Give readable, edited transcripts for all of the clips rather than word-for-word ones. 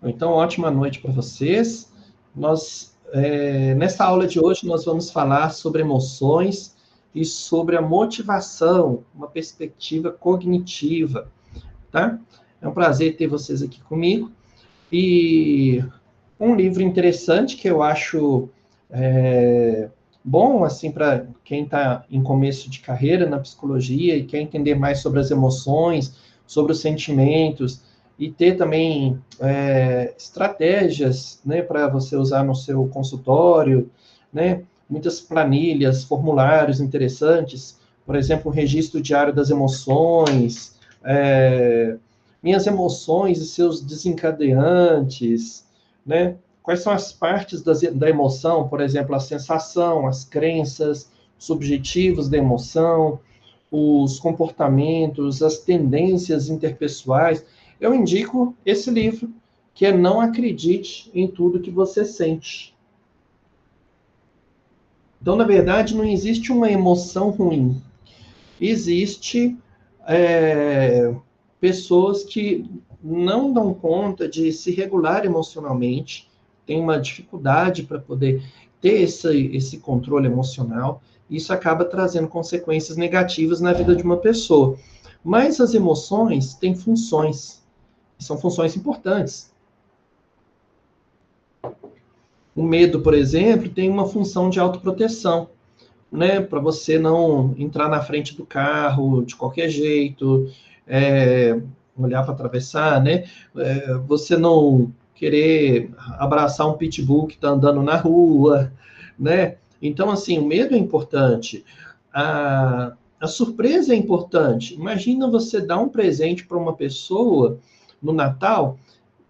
Então, ótima noite para vocês. Nessa aula de hoje, nós vamos falar sobre emoções e sobre a motivação, uma perspectiva cognitiva, tá? É um prazer ter vocês aqui comigo. E um livro interessante que eu acho bom, assim, para quem está em começo de carreira na psicologia e quer entender mais sobre as emoções, sobre os sentimentos, e ter também estratégias, né, para você usar no seu consultório, né, muitas planilhas, formulários interessantes, por exemplo, o registro diário das emoções, minhas emoções e seus desencadeantes, né? Quais são as partes da emoção, por exemplo, a sensação, as crenças, os objetivos da emoção, os comportamentos, as tendências interpessoais. Eu indico esse livro, que é Não Acredite em Tudo que Você Sente. Então, na verdade, não existe uma emoção ruim. Existe pessoas que não dão conta de se regular emocionalmente, tem uma dificuldade para poder ter esse controle emocional, e isso acaba trazendo consequências negativas na vida de uma pessoa. Mas as emoções têm funções, são funções importantes. O medo, por exemplo, tem uma função de autoproteção, né, para você não entrar na frente do carro de qualquer jeito, olhar para atravessar, né, você não querer abraçar um pitbull que está andando na rua, né, então, assim, o medo é importante, a surpresa é importante. Imagina você dar um presente para uma pessoa no Natal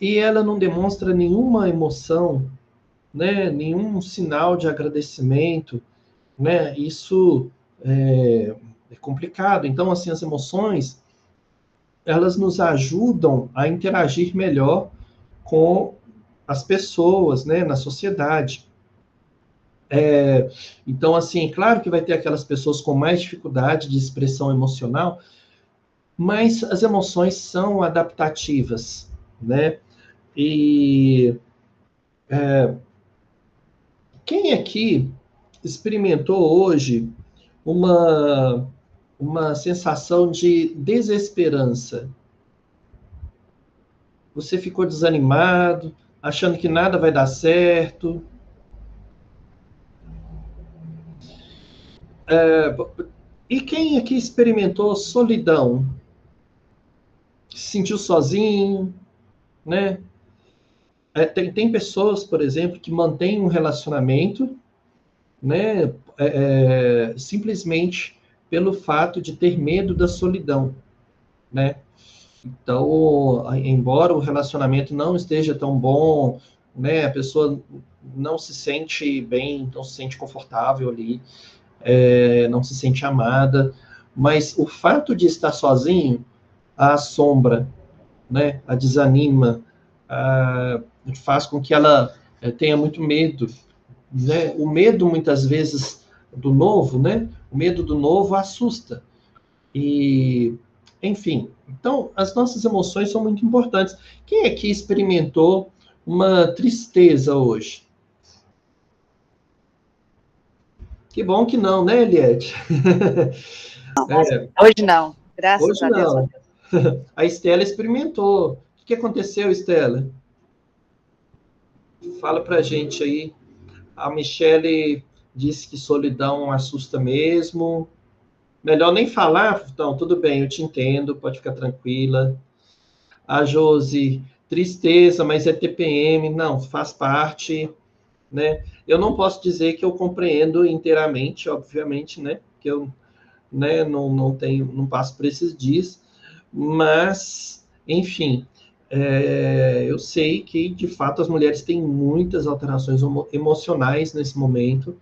e ela não demonstra nenhuma emoção, né, nenhum sinal de agradecimento, né? Isso é complicado. Então, assim, as emoções, elas nos ajudam a interagir melhor com as pessoas, né, na sociedade. Então, assim, claro que vai ter aquelas pessoas com mais dificuldade de expressão emocional, mas as emoções são adaptativas, né? E quem aqui experimentou hoje uma, uma sensação de desesperança? Você ficou desanimado, achando que nada vai dar certo. E quem aqui experimentou solidão? Se sentiu sozinho, né? Tem pessoas, por exemplo, que mantêm um relacionamento, né? Simplesmente pelo fato de ter medo da solidão, né? Então, embora o relacionamento não esteja tão bom, né? A pessoa não se sente bem, não se sente confortável ali, não se sente amada, mas o fato de estar sozinho a assombra, né, a desanima, faz com que ela tenha muito medo, né? O medo muitas vezes do novo, né? O medo do novo assusta. E, enfim, então as nossas emoções são muito importantes. Quem aqui experimentou uma tristeza hoje? Que bom que não, né, Eliette? Hoje não, graças Hoje a Deus. não. A Estela experimentou. O que aconteceu, Estela? Fala pra gente aí. A Michele disse que solidão assusta mesmo. Melhor nem falar? Então, tudo bem, eu te entendo, pode ficar tranquila. A Josi, tristeza, mas é TPM. Não, faz parte, né? Eu não posso dizer que eu compreendo inteiramente, obviamente, né? Que eu, né, não tenho, não passo por esses dias, mas, enfim, eu sei que, de fato, as mulheres têm muitas alterações emocionais nesse momento,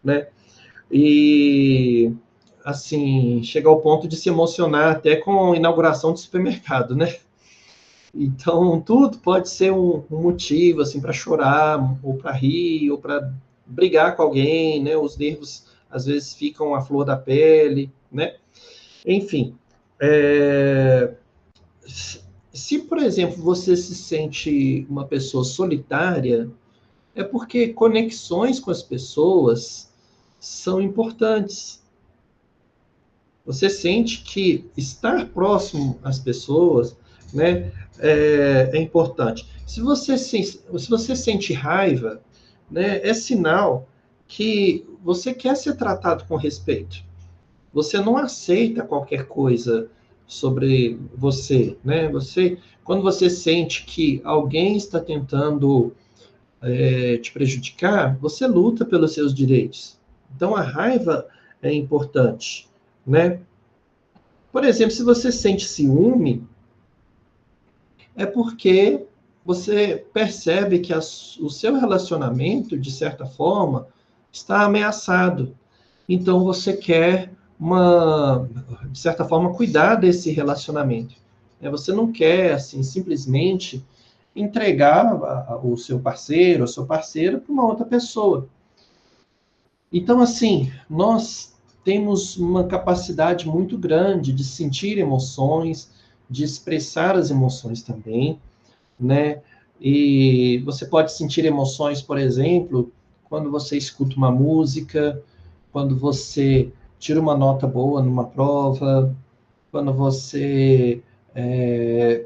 né? E, assim, chega ao ponto de se emocionar até com a inauguração de supermercado, né? Então, tudo pode ser um motivo, assim, para chorar, ou para rir, ou para brigar com alguém, né? Os nervos, às vezes, ficam à flor da pele, né? Enfim, é, Se, por exemplo, você se sente uma pessoa solitária, é porque conexões com as pessoas são importantes. Você sente que estar próximo às pessoas, né, é importante. Se você sente raiva, né, é sinal que você quer ser tratado com respeito. Você não aceita qualquer coisa sobre você, né? Quando você sente que alguém está tentando te prejudicar, você luta pelos seus direitos. Então, a raiva é importante, né? Por exemplo, se você sente ciúme, é porque você percebe que o seu relacionamento, de certa forma, está ameaçado. Então, você quer, de certa forma, cuidar desse relacionamento. Você não quer, assim, simplesmente entregar o seu parceiro, a sua parceira, para uma outra pessoa. Então, assim, nós temos uma capacidade muito grande de sentir emoções, de expressar as emoções também, né? E você pode sentir emoções, por exemplo, quando você escuta uma música, quando você tira uma nota boa numa prova, quando você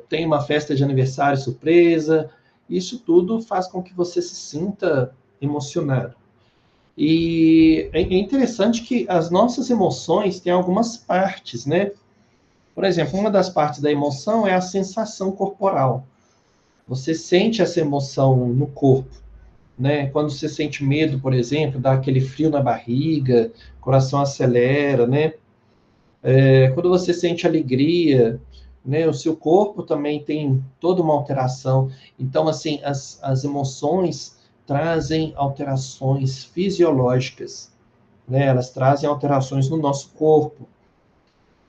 tem uma festa de aniversário surpresa. Isso tudo faz com que você se sinta emocionado. E é interessante que as nossas emoções têm algumas partes, né? Por exemplo, uma das partes da emoção é a sensação corporal. Você sente essa emoção no corpo, né? Quando você sente medo, por exemplo, dá aquele frio na barriga, coração acelera, né? Quando você sente alegria, né? O seu corpo também tem toda uma alteração. Então, assim, as emoções trazem alterações fisiológicas, né? Elas trazem alterações no nosso corpo.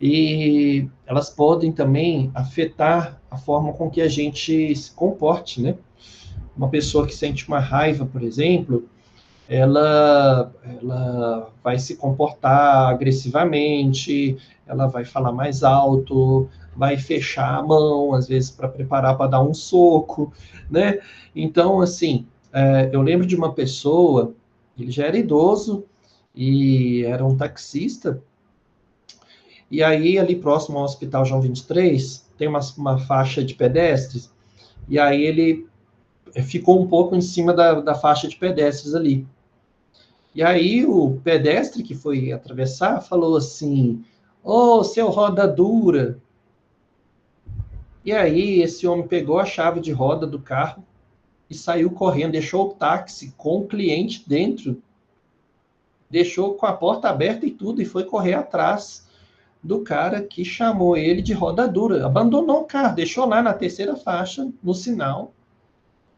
E elas podem também afetar a forma com que a gente se comporte, né? Uma pessoa que sente uma raiva, por exemplo, ela vai se comportar agressivamente, ela vai falar mais alto, vai fechar a mão, às vezes, para preparar para dar um soco, né? Então, assim, eu lembro de uma pessoa, ele já era idoso e era um taxista, e aí, ali próximo ao Hospital João 23, tem uma faixa de pedestres, e aí ele ficou um pouco em cima da faixa de pedestres ali. E aí o pedestre que foi atravessar falou assim: "Ô, seu roda dura". E aí esse homem pegou a chave de roda do carro e saiu correndo, deixou o táxi com o cliente dentro, deixou com a porta aberta e tudo, e foi correr atrás do cara que chamou ele de roda dura. Abandonou o carro, deixou lá na terceira faixa, no sinal,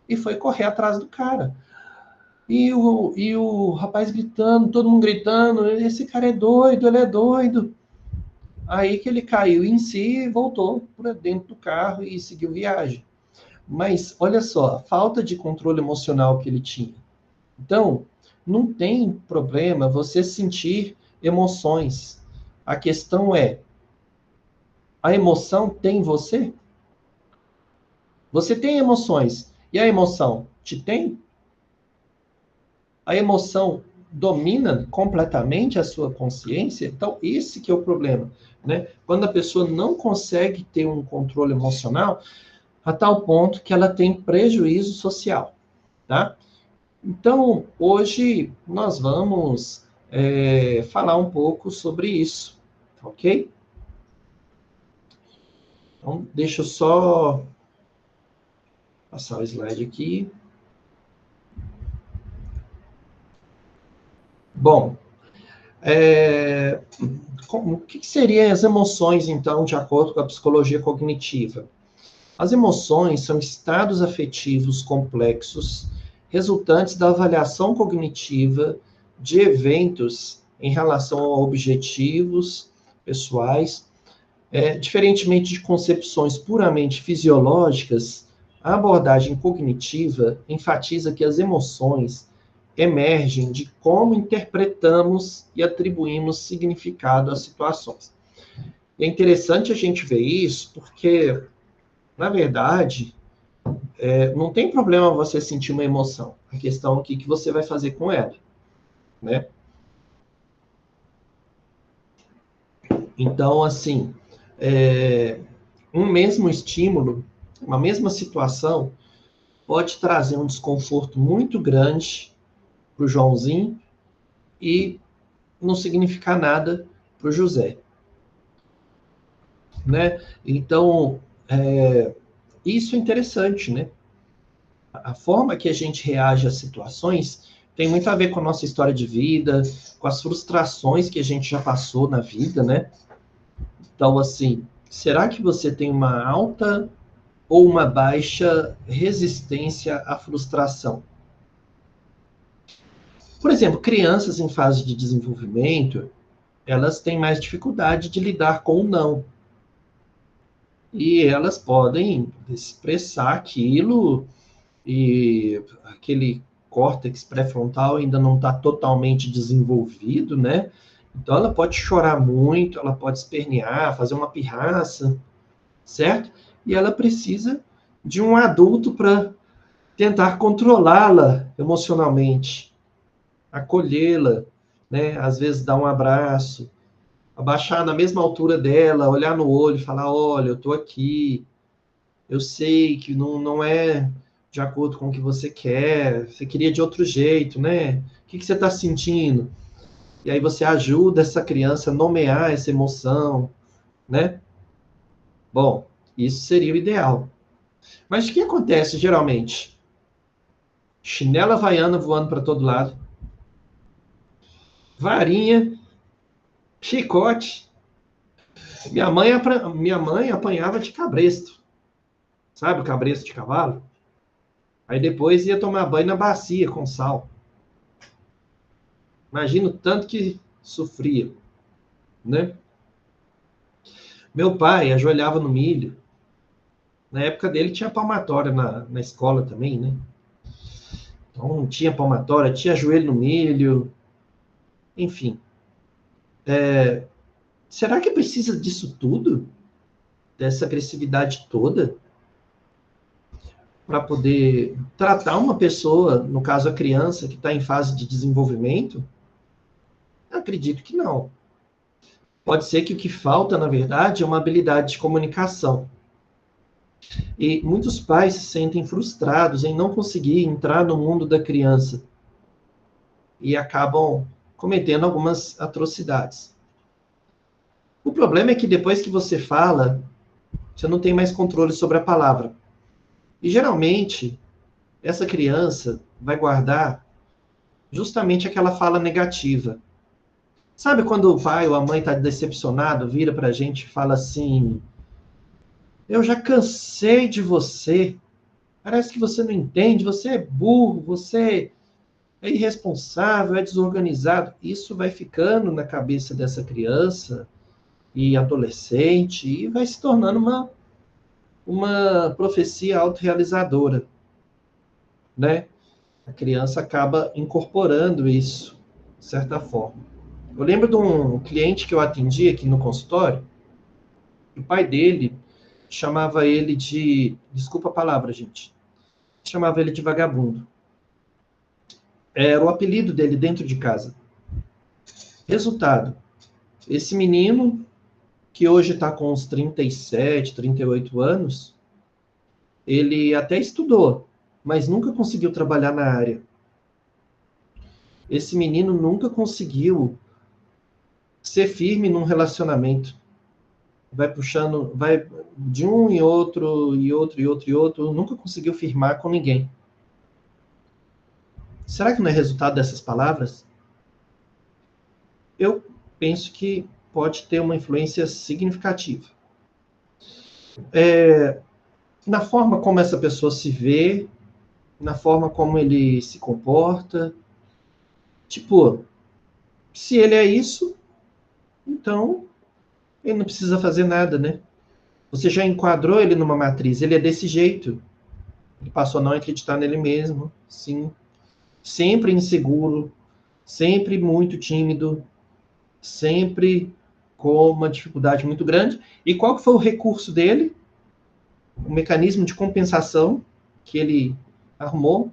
e foi correr atrás do cara. E o rapaz gritando, todo mundo gritando: esse cara é doido, ele é doido. Aí que ele caiu em si e voltou para dentro do carro e seguiu viagem. Mas olha só, a falta de controle emocional que ele tinha. Então, não tem problema você sentir emoções. A questão é, a emoção tem você? Você tem emoções. E a emoção te tem? A emoção domina completamente a sua consciência? Então, esse que é o problema, né? Quando a pessoa não consegue ter um controle emocional, a tal ponto que ela tem prejuízo social, tá? Então, hoje nós vamos falar um pouco sobre isso, ok? Então, deixa eu só passar o slide aqui. Bom, o que seriam as emoções, então, de acordo com a psicologia cognitiva? As emoções são estados afetivos complexos resultantes da avaliação cognitiva de eventos em relação a objetivos pessoais. Diferentemente de concepções puramente fisiológicas, a abordagem cognitiva enfatiza que as emoções emergem de como interpretamos e atribuímos significado às situações. E é interessante a gente ver isso porque Na verdade, não tem problema você sentir uma emoção. A questão é o que você vai fazer com ela, né? Então, assim, um mesmo estímulo, uma mesma situação, pode trazer um desconforto muito grande para o Joãozinho e não significar nada para o José, né? Então, isso é interessante, né? A forma que a gente reage às situações tem muito a ver com a nossa história de vida, com as frustrações que a gente já passou na vida, né? Então, assim, será que você tem uma alta ou uma baixa resistência à frustração? Por exemplo, crianças em fase de desenvolvimento, elas têm mais dificuldade de lidar com o não. E elas podem expressar aquilo e aquele córtex pré-frontal ainda não está totalmente desenvolvido, né? Então ela pode chorar muito, ela pode espernear, fazer uma pirraça, certo? E ela precisa de um adulto para tentar controlá-la emocionalmente, acolhê-la, né? Às vezes dar um abraço, abaixar na mesma altura dela, olhar no olho e falar: olha, eu estou aqui, eu sei que não é de acordo com o que você quer, você queria de outro jeito, né? O que você está sentindo? E aí você ajuda essa criança a nomear essa emoção, né? Bom, isso seria o ideal. Mas o que acontece geralmente? Chinela havaiana voando para todo lado, varinha, chicote. Minha mãe apanhava de cabresto, sabe o cabresto de cavalo? Aí depois ia tomar banho na bacia com sal. Imagina o tanto que sofria, né? Meu pai ajoelhava no milho. Na época dele tinha palmatória na escola também, né? Então tinha palmatória, tinha joelho no milho, enfim. Será que precisa disso tudo? Dessa agressividade toda? Para poder tratar uma pessoa, no caso a criança, que está em fase de desenvolvimento? Acredito que não. Pode ser que o que falta, na verdade, é uma habilidade de comunicação. E muitos pais se sentem frustrados em não conseguir entrar no mundo da criança e acabam cometendo algumas atrocidades. O problema é que depois que você fala, você não tem mais controle sobre a palavra. E geralmente, essa criança vai guardar justamente aquela fala negativa. Sabe quando o pai ou a mãe está decepcionado, vira para a gente e fala assim: eu já cansei de você, parece que você não entende, você é burro, você é irresponsável, é desorganizado. Isso vai ficando na cabeça dessa criança e adolescente e vai se tornando uma profecia autorrealizadora, né? A criança acaba incorporando isso, de certa forma. Eu lembro de um cliente que eu atendi aqui no consultório, o pai dele chamava ele de, desculpa a palavra, gente, chamava ele de vagabundo. Era o apelido dele dentro de casa. Resultado, esse menino, que hoje está com uns 37, 38 anos, ele até estudou, mas nunca conseguiu trabalhar na área. Esse menino nunca conseguiu ser firme num relacionamento. Vai puxando, vai de um e outro, e outro, e outro, e outro, nunca conseguiu firmar com ninguém. Será que não é resultado dessas palavras? Eu penso que pode ter uma influência significativa. Na forma como essa pessoa se vê, na forma como ele se comporta. Tipo, se ele é isso, então ele não precisa fazer nada, né? Você já enquadrou ele numa matriz, ele é desse jeito. Ele passou a não acreditar nele mesmo, sim. Sempre inseguro, sempre muito tímido, sempre com uma dificuldade muito grande. E qual que foi o recurso dele? um mecanismo de compensação que ele arrumou,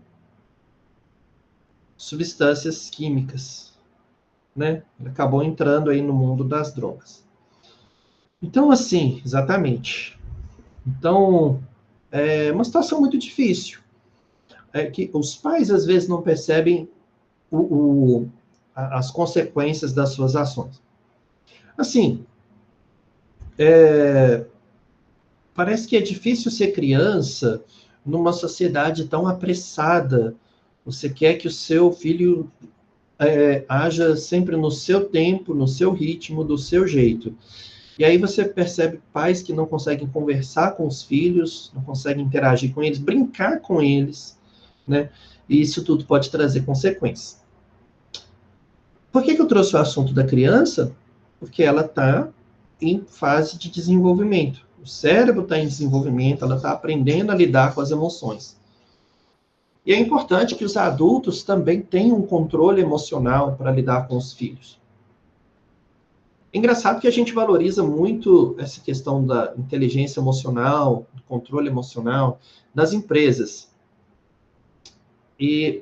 substâncias químicas, né? Ele acabou entrando aí no mundo das drogas. Então, assim, exatamente. Então, é uma situação muito difícil. É que os pais, às vezes, não percebem as consequências das suas ações. Assim, parece que é difícil ser criança numa sociedade tão apressada. Você quer que o seu filho haja sempre no seu tempo, no seu ritmo, do seu jeito. E aí você percebe pais que não conseguem conversar com os filhos, não conseguem interagir com eles, brincar com eles, né? E isso tudo pode trazer consequências. Por que eu trouxe o assunto da criança? Porque ela está em fase de desenvolvimento. O cérebro está em desenvolvimento, ela está aprendendo a lidar com as emoções. E é importante que os adultos também tenham um controle emocional para lidar com os filhos. É engraçado que a gente valoriza muito essa questão da inteligência emocional, do controle emocional das empresas.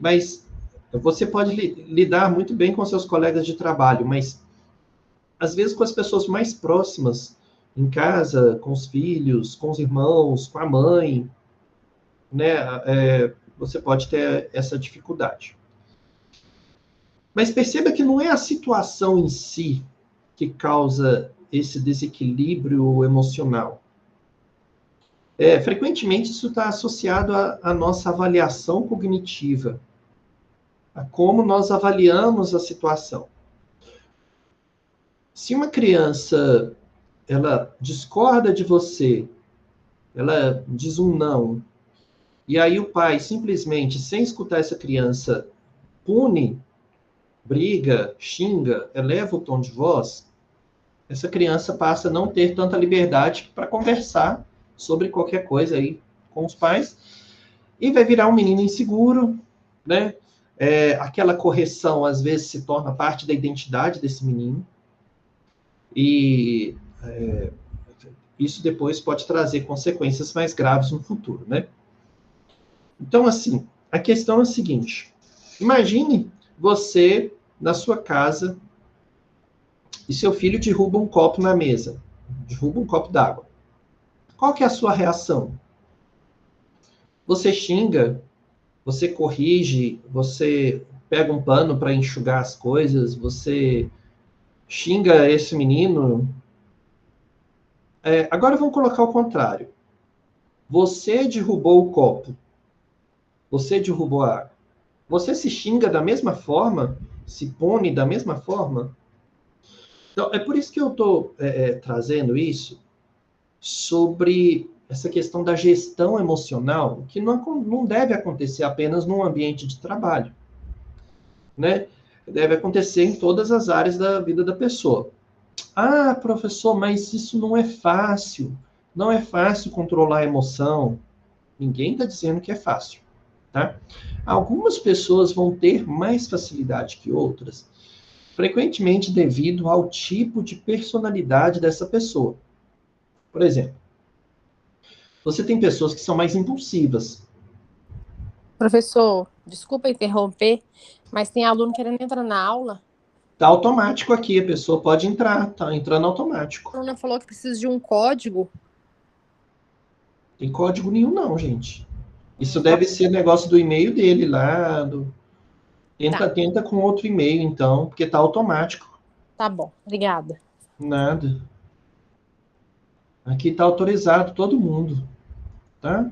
Mas você pode lidar muito bem com seus colegas de trabalho, mas às vezes com as pessoas mais próximas, em casa, com os filhos, com os irmãos, com a mãe, né? Você pode ter essa dificuldade. Mas perceba que não é a situação em si que causa esse desequilíbrio emocional. Frequentemente isso está associado à nossa avaliação cognitiva, a como nós avaliamos a situação. Se uma criança ela discorda de você, ela diz um não, e aí o pai simplesmente, sem escutar essa criança, pune, briga, xinga, eleva o tom de voz, essa criança passa a não ter tanta liberdade para conversar sobre qualquer coisa aí com os pais, e vai virar um menino inseguro, né? Aquela correção, às vezes, se torna parte da identidade desse menino, e isso depois pode trazer consequências mais graves no futuro, né? Então, assim, a questão é a seguinte: imagine você na sua casa e seu filho derruba um copo na mesa, derruba um copo d'água. Qual que é a sua reação? Você xinga, você corrige, você pega um pano para enxugar as coisas, você xinga esse menino. Agora vamos colocar o contrário. Você derrubou o copo, você derrubou a água. Você se xinga da mesma forma? Se pune da mesma forma? Então, é por isso que eu estou trazendo isso sobre essa questão da gestão emocional, que não deve acontecer apenas num ambiente de trabalho, né? Deve acontecer em todas as áreas da vida da pessoa. Ah, professor, mas isso não é fácil. Não é fácil controlar a emoção. Ninguém está dizendo que é fácil, tá? Algumas pessoas vão ter mais facilidade que outras, frequentemente devido ao tipo de personalidade dessa pessoa. Por exemplo, você tem pessoas que são mais impulsivas. Professor, desculpa interromper, mas tem aluno querendo entrar na aula. Tá automático aqui, a pessoa pode entrar, tá entrando automático. A aluna falou que precisa de um código. Tem código nenhum não, gente. Isso deve ser negócio do e-mail dele lá. Tenta com outro e-mail, então, porque tá automático. Tá bom, obrigada. Nada. Aqui tá autorizado todo mundo, tá?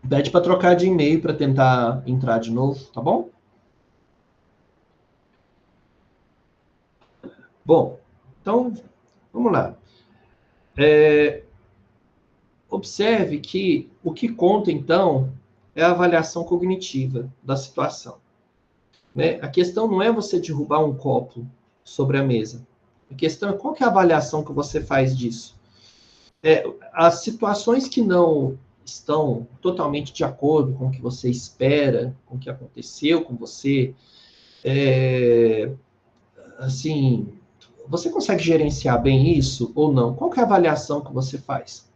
Pede para trocar de e-mail para tentar entrar de novo, tá bom? Bom, então, vamos lá. Observe que o que conta, então, é a avaliação cognitiva da situação, né? A questão não é você derrubar um copo sobre a mesa. A questão é qual que é a avaliação que você faz disso. As situações que não estão totalmente de acordo com o que você espera, com o que aconteceu com você, assim, você consegue gerenciar bem isso ou não? Qual que é a avaliação que você faz?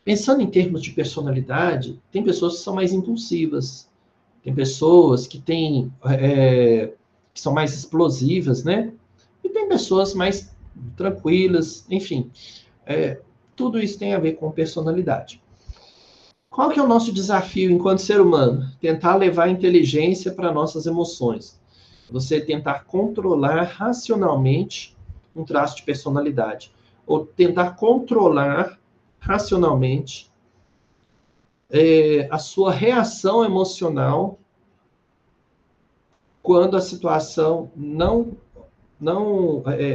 Pensando em termos de personalidade, tem pessoas que são mais impulsivas, tem pessoas que que são mais explosivas, né? E tem pessoas mais tranquilas, enfim. Tudo isso tem a ver com personalidade. Qual que é o nosso desafio enquanto ser humano? Tentar levar a inteligência para nossas emoções. Você tentar controlar racionalmente um traço de personalidade. Ou tentar controlar racionalmente a sua reação emocional quando a situação não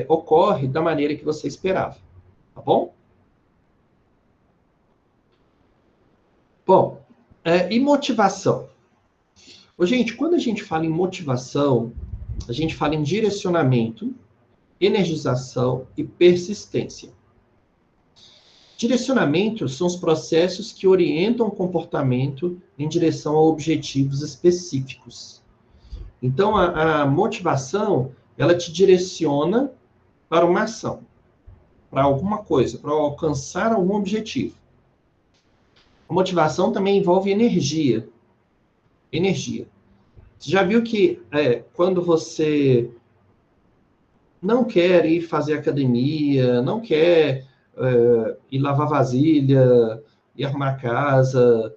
ocorre da maneira que você esperava. Tá bom? Bom, e motivação? Gente, quando a gente fala em motivação, a gente fala em direcionamento, energização e persistência. Direcionamento são os processos que orientam o comportamento em direção a objetivos específicos. Então, a motivação, ela te direciona para uma ação, para alguma coisa, para alcançar algum objetivo. A motivação também envolve energia. Energia. Você já viu que quando você não quer ir fazer academia, não quer ir lavar vasilha, ir arrumar casa,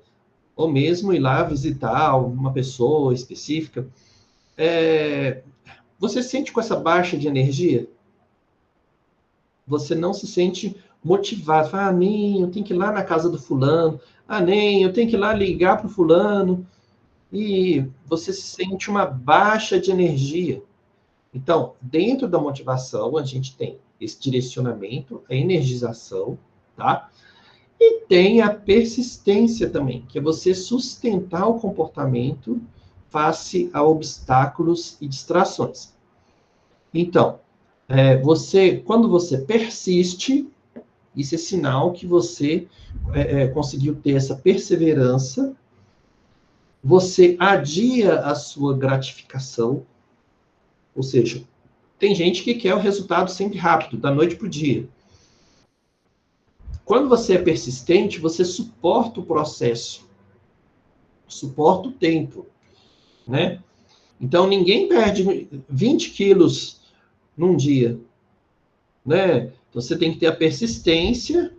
ou mesmo ir lá visitar uma pessoa específica, você se sente com essa baixa de energia? Você não se sente motivado. Fala, nem, eu tenho que ir lá na casa do fulano. Nem, eu tenho que ir lá ligar para o fulano. E você se sente uma baixa de energia. Então, dentro da motivação, a gente tem esse direcionamento, a energização, tá? E tem a persistência também, que é você sustentar o comportamento face a obstáculos e distrações. Então, quando você persiste, isso é sinal que você conseguiu ter essa perseverança, você adia a sua gratificação, ou seja, tem gente que quer o resultado sempre rápido, da noite para o dia. Quando você é persistente, você suporta o processo, suporta o tempo, né? Então, ninguém perde 20 quilos num dia, né? Então, você tem que ter a persistência,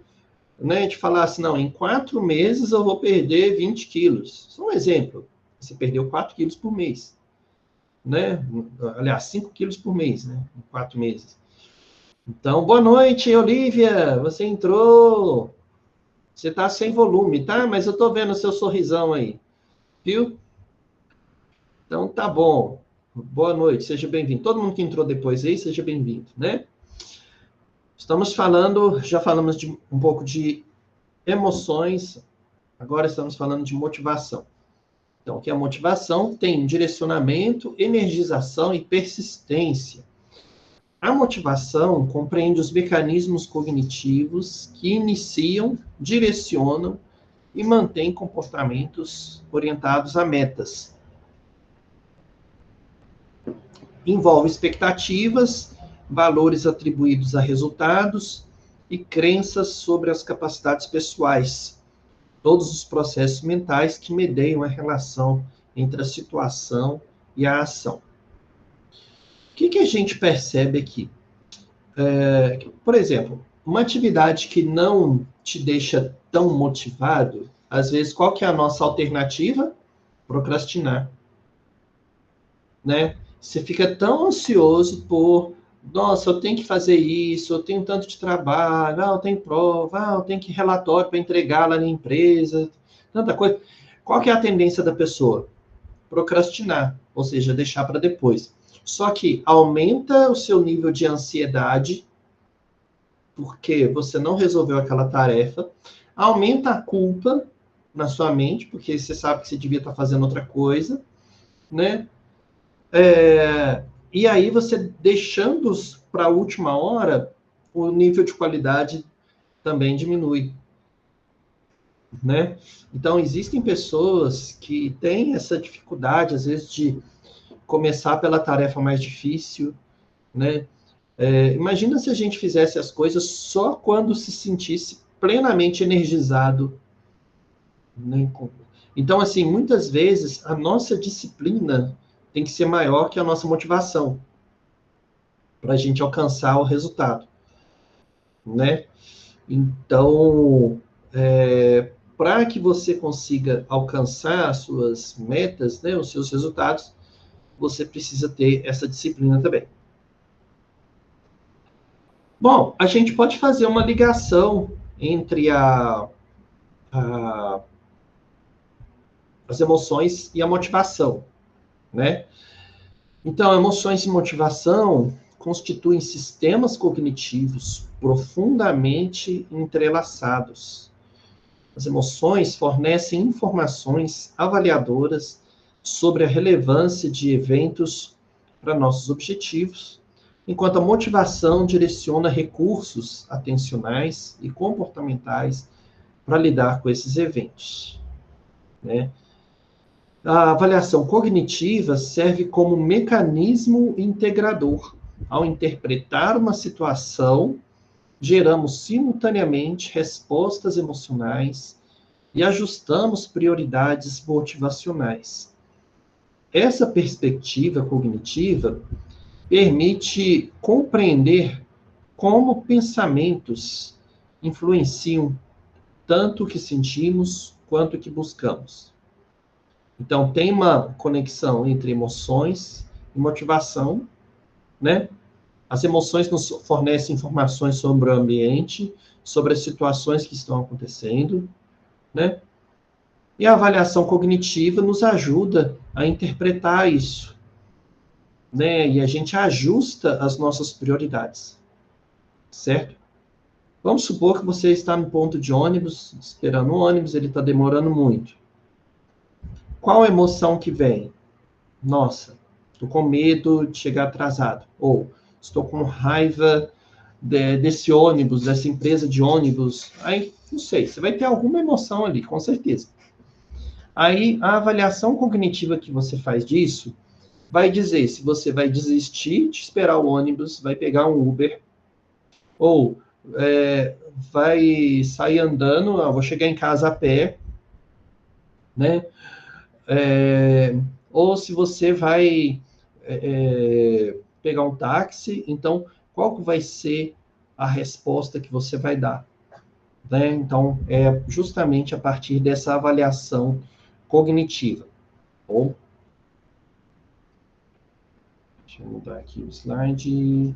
né? De falar assim, não, em 4 meses eu vou perder 20 quilos. Só um exemplo. Você perdeu 4 quilos por mês, né? Aliás, 5 quilos por mês, né? Em 4 meses. Então, boa noite, Olivia. Você entrou. Você tá sem volume, tá? Mas eu tô vendo o seu sorrisão aí. Viu? Então, tá bom. Boa noite, seja bem-vindo. Todo mundo que entrou depois aí, seja bem-vindo, né? Já falamos um pouco de emoções, agora estamos falando de motivação. Então, o que é a motivação? Tem direcionamento, energização e persistência. A motivação compreende os mecanismos cognitivos que iniciam, direcionam e mantêm comportamentos orientados a metas. Envolve expectativas, valores atribuídos a resultados e crenças sobre as capacidades pessoais. Todos os processos mentais que medeiam a relação entre a situação e a ação. O que a gente percebe aqui? Por exemplo, uma atividade que não te deixa tão motivado, às vezes, qual que é a nossa alternativa? Procrastinar. Né? Você fica tão ansioso por, nossa, eu tenho que fazer isso, eu tenho tanto de trabalho, eu tenho prova, eu tenho que relatório para entregar lá na empresa, tanta coisa. Qual que é a tendência da pessoa? Procrastinar, ou seja, deixar para depois. Só que aumenta o seu nível de ansiedade, porque você não resolveu aquela tarefa, aumenta a culpa na sua mente, porque você sabe que você devia estar fazendo outra coisa, né? E aí você deixando para a última hora, o nível de qualidade também diminui, né? Então, existem pessoas que têm essa dificuldade, às vezes, de começar pela tarefa mais difícil, né? Imagina se a gente fizesse as coisas só quando se sentisse plenamente energizado, né? Então, assim, muitas vezes a nossa disciplina tem que ser maior que a nossa motivação para a gente alcançar o resultado, né? Então, para que você consiga alcançar as suas metas, né, os seus resultados, você precisa ter essa disciplina também. Bom, a gente pode fazer uma ligação entre as emoções e a motivação, né? Então, emoções e motivação constituem sistemas cognitivos profundamente entrelaçados. As emoções fornecem informações avaliadoras sobre a relevância de eventos para nossos objetivos, enquanto a motivação direciona recursos atencionais e comportamentais para lidar com esses eventos, né? A avaliação cognitiva serve como mecanismo integrador. Ao interpretar uma situação, geramos simultaneamente respostas emocionais e ajustamos prioridades motivacionais. Essa perspectiva cognitiva permite compreender como pensamentos influenciam tanto o que sentimos quanto o que buscamos. Então, tem uma conexão entre emoções e motivação, né? As emoções nos fornecem informações sobre o ambiente, sobre as situações que estão acontecendo, né? E a avaliação cognitiva nos ajuda a interpretar isso, né? E a gente ajusta as nossas prioridades, certo? Vamos supor que você está no ponto de ônibus, esperando o ônibus, ele está demorando muito. Qual a emoção que vem? Nossa, estou com medo de chegar atrasado. Ou estou com raiva desse ônibus, dessa empresa de ônibus. Aí, não sei, você vai ter alguma emoção ali, com certeza. Aí, a avaliação cognitiva que você faz disso vai dizer se você vai desistir de esperar o ônibus, vai pegar um Uber, ou vai sair andando, vou chegar em casa a pé, né? Ou se você vai pegar um táxi, então qual que vai ser a resposta que você vai dar, né? Então, é justamente a partir dessa avaliação cognitiva. Bom, deixa eu mudar aqui o slide.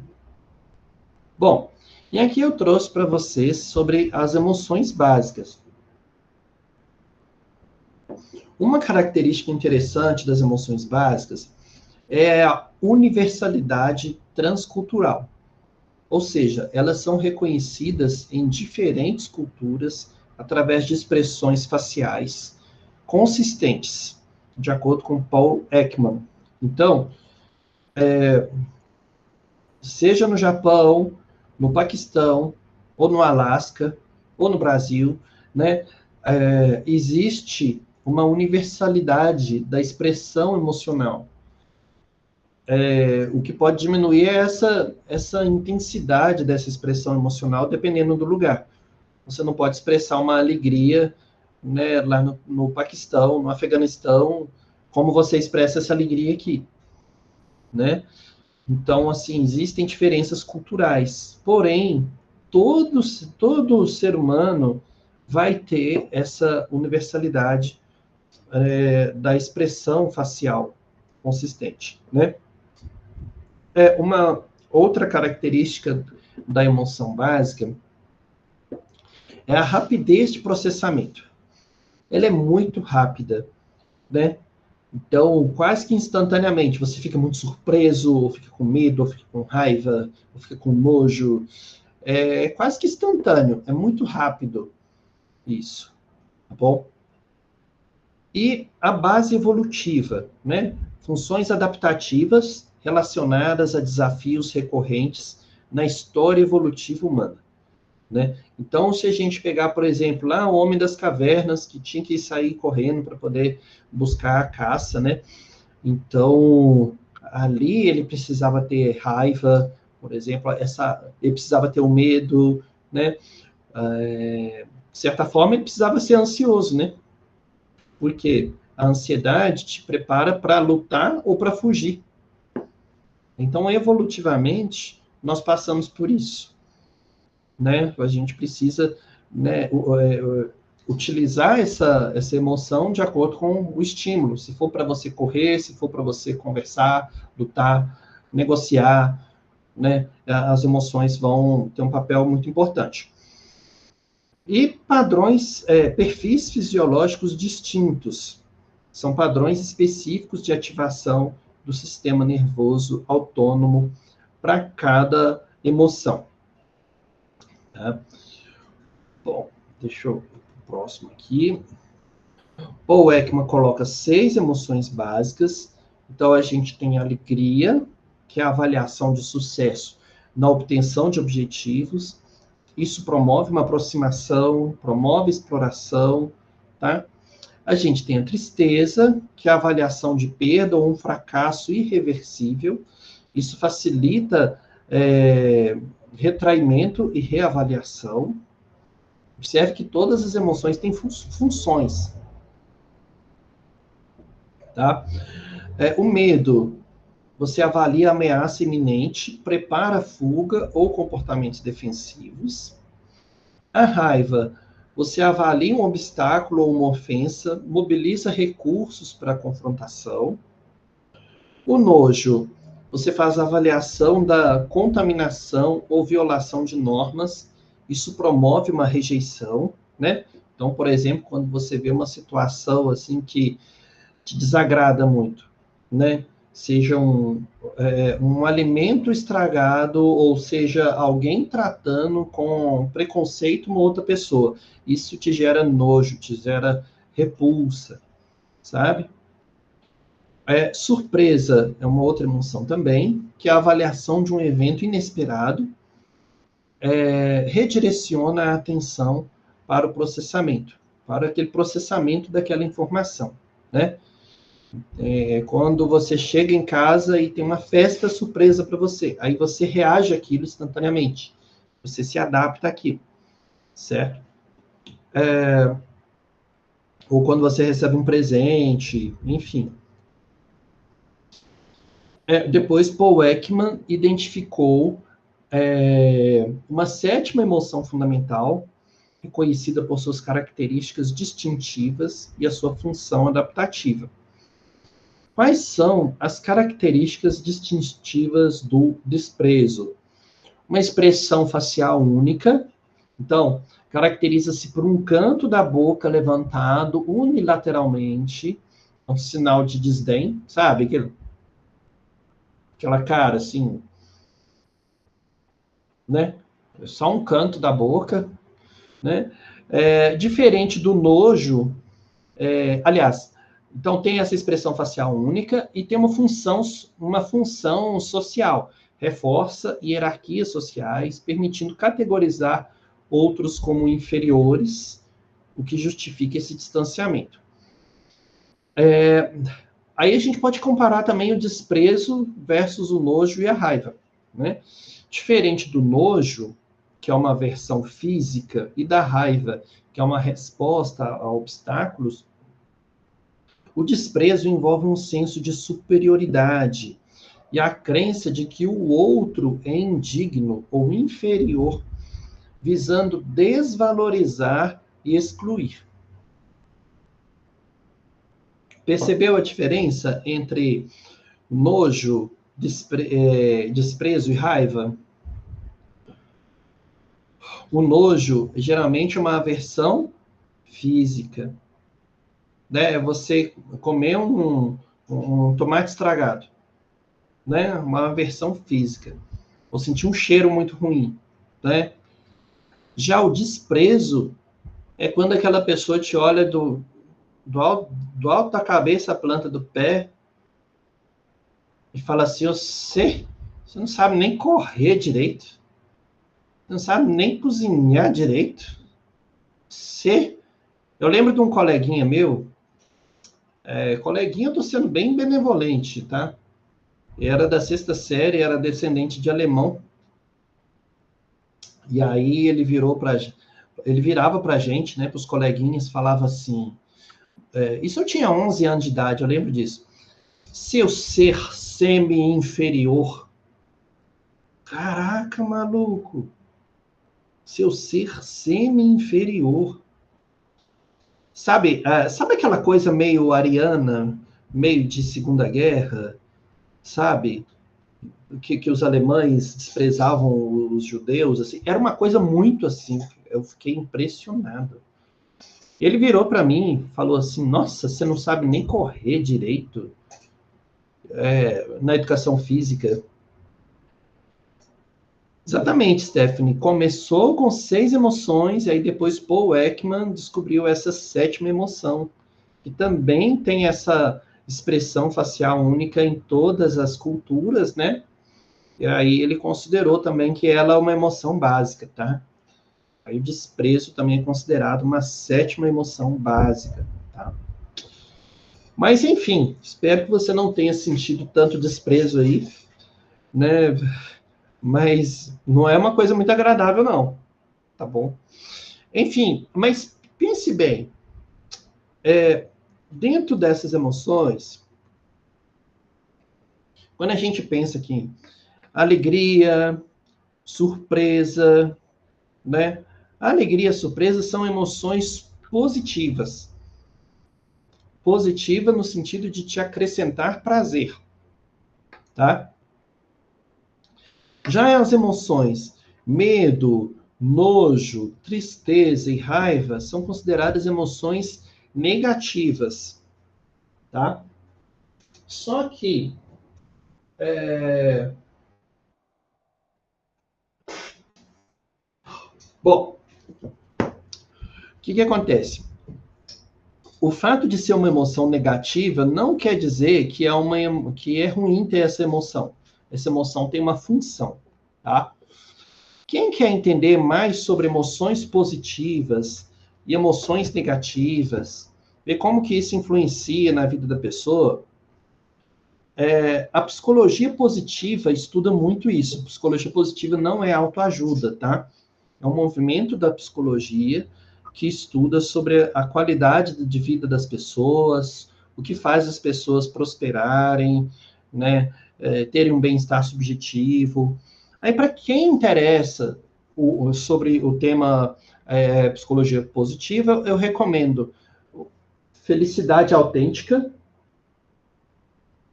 Bom, e aqui eu trouxe para vocês sobre as emoções básicas. Uma característica interessante das emoções básicas é a universalidade transcultural. Ou seja, elas são reconhecidas em diferentes culturas através de expressões faciais consistentes, de acordo com Paul Ekman. Então, seja no Japão, no Paquistão, ou no Alasca, ou no Brasil, né, existe uma universalidade da expressão emocional. O que pode diminuir é essa intensidade dessa expressão emocional, dependendo do lugar. Você não pode expressar uma alegria, né, lá no Paquistão, no Afeganistão, como você expressa essa alegria aqui, né? Então, assim, existem diferenças culturais. Porém, todo ser humano vai ter essa universalidade da expressão facial consistente, né? Uma outra característica da emoção básica é a rapidez de processamento. Ela é muito rápida, né? Então, quase que instantaneamente, você fica muito surpreso, ou fica com medo, ou fica com raiva, ou fica com nojo. É quase que instantâneo, é muito rápido isso, tá bom? E a base evolutiva, né? Funções adaptativas relacionadas a desafios recorrentes na história evolutiva humana, né? Então, se a gente pegar, por exemplo, lá o Homem das Cavernas, que tinha que sair correndo para poder buscar a caça, né? Então, ali ele precisava ter raiva, por exemplo, ele precisava ter o medo, né? De certa forma, ele precisava ser ansioso, né? Porque a ansiedade te prepara para lutar ou para fugir. Então, evolutivamente, nós passamos por isso, né? A gente precisa, né, utilizar essa emoção de acordo com o estímulo. Se for para você correr, se for para você conversar, lutar, negociar, né? As emoções vão ter um papel muito importante. E padrões, perfis fisiológicos distintos. São padrões específicos de ativação do sistema nervoso autônomo para cada emoção. Tá? Bom, deixa eu ir para o próximo aqui. Paul Ekman coloca 6 emoções básicas. Então, a gente tem a alegria, que é a avaliação de sucesso na obtenção de objetivos. Isso promove uma aproximação, promove exploração, tá? A gente tem a tristeza, que é a avaliação de perda ou um fracasso irreversível. Isso facilita retraimento e reavaliação. Observe que todas as emoções têm funções. Tá? O medo, você avalia a ameaça iminente, prepara a fuga ou comportamentos defensivos. A raiva, você avalia um obstáculo ou uma ofensa, mobiliza recursos para a confrontação. O nojo, você faz a avaliação da contaminação ou violação de normas, isso promove uma rejeição, né? Então, por exemplo, quando você vê uma situação assim que te desagrada muito, né? Seja um alimento estragado, ou seja, alguém tratando com preconceito uma outra pessoa. Isso te gera nojo, te gera repulsa, sabe? Surpresa é uma outra emoção também, que é a avaliação de um evento inesperado, redireciona a atenção para o processamento, para aquele processamento daquela informação, né? Quando você chega em casa e tem uma festa surpresa para você, aí você reage àquilo instantaneamente, você se adapta àquilo, certo? Ou quando você recebe um presente, enfim. Depois, Paul Ekman identificou uma 7ª emoção fundamental, reconhecida por suas características distintivas e a sua função adaptativa. Quais são as características distintivas do desprezo? Uma expressão facial única. Então, caracteriza-se por um canto da boca levantado unilateralmente, um sinal de desdém, sabe? Aquela cara assim, né? Só um canto da boca, né? Diferente do nojo, aliás, então tem essa expressão facial única e tem uma função social. Reforça hierarquias sociais, permitindo categorizar outros como inferiores, o que justifica esse distanciamento. Aí a gente pode comparar também o desprezo versus o nojo e a raiva, né? Diferente do nojo, que é uma versão física, e da raiva, que é uma resposta a obstáculos, o desprezo envolve um senso de superioridade e a crença de que o outro é indigno ou inferior, visando desvalorizar e excluir. Percebeu a diferença entre nojo, desprezo e raiva? O nojo geralmente é uma aversão física, né? Você comer um tomate estragado, né? Uma aversão física. Ou sentir um cheiro muito ruim, né? Já o desprezo é quando aquela pessoa te olha do alto da cabeça à planta do pé e fala assim: você não sabe nem correr direito, você não sabe nem cozinhar direito. Eu lembro de um coleguinha meu, coleguinha, eu tô sendo bem benevolente, tá? Era da 6ª série, era descendente de alemão. E aí ele virou ele virava para a gente, né, para os coleguinhas, falava assim, isso eu tinha 11 anos de idade, eu lembro disso, seu ser semi-inferior. Caraca, maluco! Seu ser semi-inferior. Sabe aquela coisa meio ariana, meio de Segunda Guerra, sabe? Que os alemães desprezavam os judeus, assim. Era uma coisa muito assim. Eu fiquei impressionado. Ele virou para mim e falou assim, nossa, você não sabe nem correr direito na educação física. Exatamente, Stephanie. Começou com 6 emoções, e aí depois Paul Ekman descobriu essa 7ª emoção, que também tem essa expressão facial única em todas as culturas, né? E aí ele considerou também que ela é uma emoção básica, tá? Aí o desprezo também é considerado uma 7ª emoção básica, tá? Mas, enfim, espero que você não tenha sentido tanto desprezo aí, né? Mas não é uma coisa muito agradável, não. Tá bom? Enfim, mas pense bem. Dentro dessas emoções, quando a gente pensa aqui, alegria, surpresa, né? Alegria e surpresa são emoções positivas. Positiva no sentido de te acrescentar prazer, tá? Já as emoções medo, nojo, tristeza e raiva são consideradas emoções negativas, tá? Só que bom, o que acontece? O fato de ser uma emoção negativa não quer dizer que é ruim ter essa emoção. Essa emoção tem uma função, tá? Quem quer entender mais sobre emoções positivas e emoções negativas, ver como que isso influencia na vida da pessoa, a psicologia positiva estuda muito isso. A psicologia positiva não é autoajuda, tá? É um movimento da psicologia que estuda sobre a qualidade de vida das pessoas, o que faz as pessoas prosperarem, né, terem um bem-estar subjetivo. Aí, para quem interessa sobre o tema psicologia positiva, eu recomendo Felicidade Autêntica,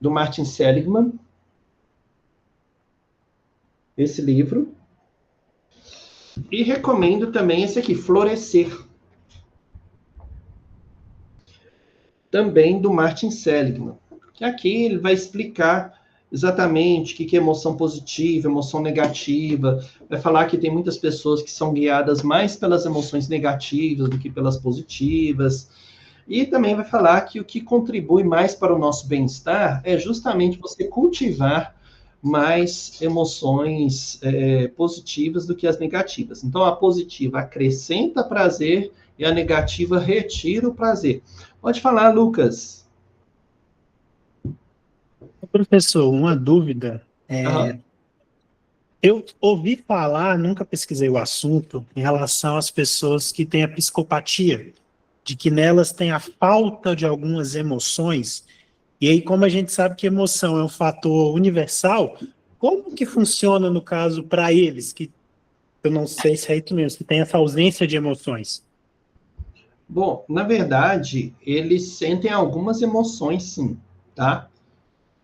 do Martin Seligman, esse livro. E recomendo também esse aqui, Florescer, também do Martin Seligman. Que aqui ele vai explicar exatamente o que é emoção positiva, emoção negativa. Vai falar que tem muitas pessoas que são guiadas mais pelas emoções negativas do que pelas positivas. E também vai falar que o que contribui mais para o nosso bem-estar é justamente você cultivar mais emoções positivas do que as negativas. Então, a positiva acrescenta prazer e a negativa retira o prazer. Pode falar, Lucas. Professor, uma dúvida. Uhum. Eu ouvi falar, nunca pesquisei o assunto, em relação às pessoas que têm a psicopatia, de que nelas tem a falta de algumas emoções. E aí, como a gente sabe que emoção é um fator universal, como que funciona no caso para eles, que eu não sei se é isso mesmo, que tem essa ausência de emoções? Bom, na verdade, eles sentem algumas emoções, sim, tá?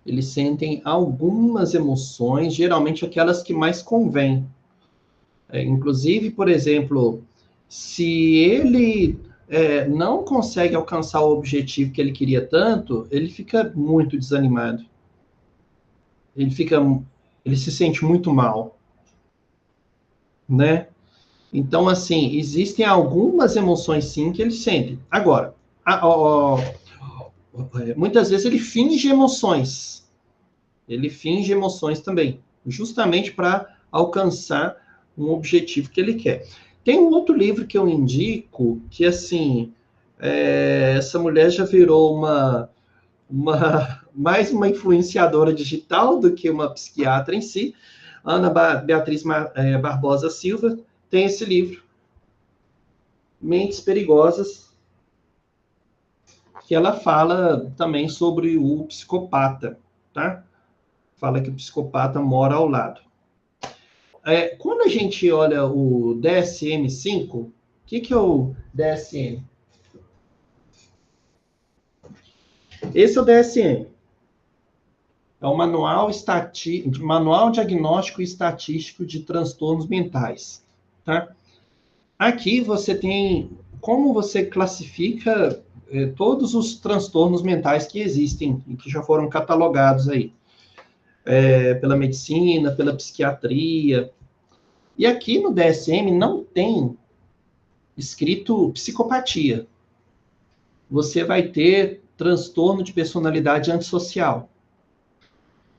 Eles sentem algumas emoções, geralmente aquelas que mais convêm. Inclusive, por exemplo, se ele não consegue alcançar o objetivo que ele queria tanto, ele fica muito desanimado. Ele se sente muito mal, né? Então, assim, existem algumas emoções, sim, que ele sente. Agora, muitas vezes ele finge emoções. Ele finge emoções também, justamente para alcançar um objetivo que ele quer. Tem um outro livro que eu indico, que, assim, essa mulher já virou mais uma influenciadora digital do que uma psiquiatra em si. Ana Beatriz Barbosa Silva tem esse livro, Mentes Perigosas, que ela fala também sobre o psicopata, tá? Fala que o psicopata mora ao lado. Quando a gente olha o DSM-5, o que é o DSM? Esse é o DSM. É o Manual Diagnóstico e Estatístico de Transtornos Mentais, tá? Aqui você tem como você classifica todos os transtornos mentais que existem e que já foram catalogados aí. Pela medicina, pela psiquiatria. E aqui no DSM não tem escrito psicopatia. Você vai ter transtorno de personalidade antissocial.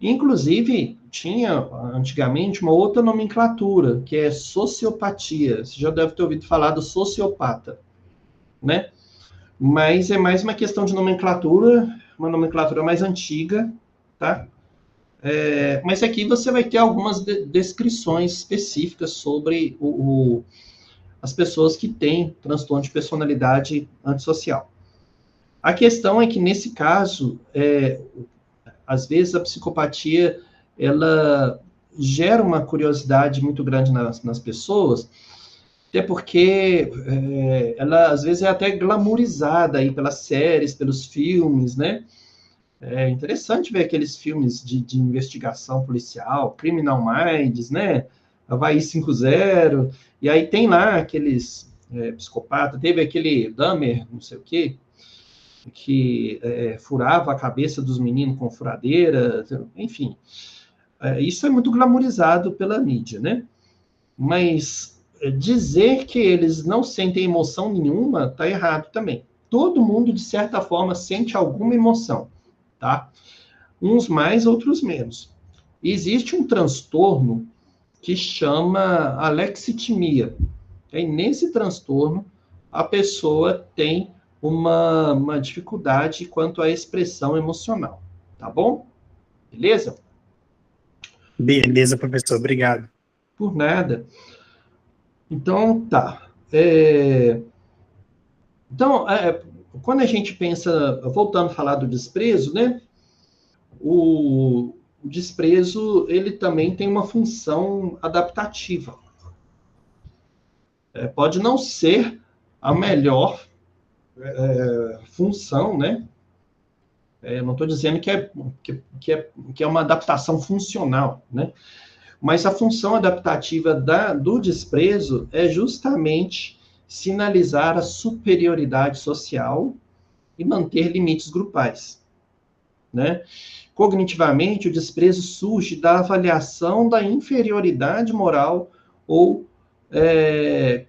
Inclusive, tinha antigamente uma outra nomenclatura, que é sociopatia. Você já deve ter ouvido falar do sociopata, né? Mas é mais uma questão de nomenclatura, uma nomenclatura mais antiga, tá? Mas aqui você vai ter algumas descrições específicas sobre as pessoas que têm transtorno de personalidade antissocial. A questão é que, nesse caso, às vezes a psicopatia, ela gera uma curiosidade muito grande nas pessoas, até porque ela, às vezes, é até glamourizada aí pelas séries, pelos filmes, né? É interessante ver aqueles filmes de investigação policial, Criminal Minds, né? Havaí 5-0, e aí tem lá aqueles psicopatas, teve aquele Dahmer, não sei o quê, que furava a cabeça dos meninos com furadeira, enfim. Isso é muito glamourizado pela mídia, né? Mas dizer que eles não sentem emoção nenhuma está errado também. Todo mundo, de certa forma, sente alguma emoção, tá? Uns mais, outros menos. E existe um transtorno que chama alexitimia. E nesse transtorno, a pessoa tem uma dificuldade quanto à expressão emocional, tá bom? Beleza? Beleza, professor, obrigado. Por nada. Então, tá. Então, quando a gente pensa, voltando a falar do desprezo, né? O desprezo, ele também tem uma função adaptativa. Pode não ser a melhor função, né? Eu não estou dizendo que é uma adaptação funcional, né? Mas a função adaptativa do desprezo é justamente sinalizar a superioridade social e manter limites grupais, né? Cognitivamente, o desprezo surge da avaliação da inferioridade moral ou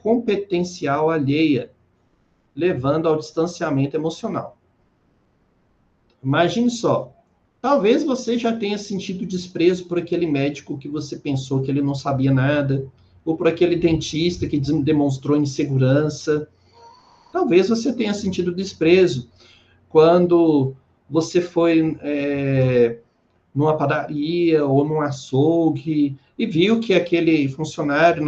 competencial alheia, levando ao distanciamento emocional. Imagine só, talvez você já tenha sentido desprezo por aquele médico que você pensou que ele não sabia nada, ou por aquele dentista que demonstrou insegurança. Talvez você tenha sentido desprezo quando você foi numa padaria ou num açougue e viu que aquele funcionário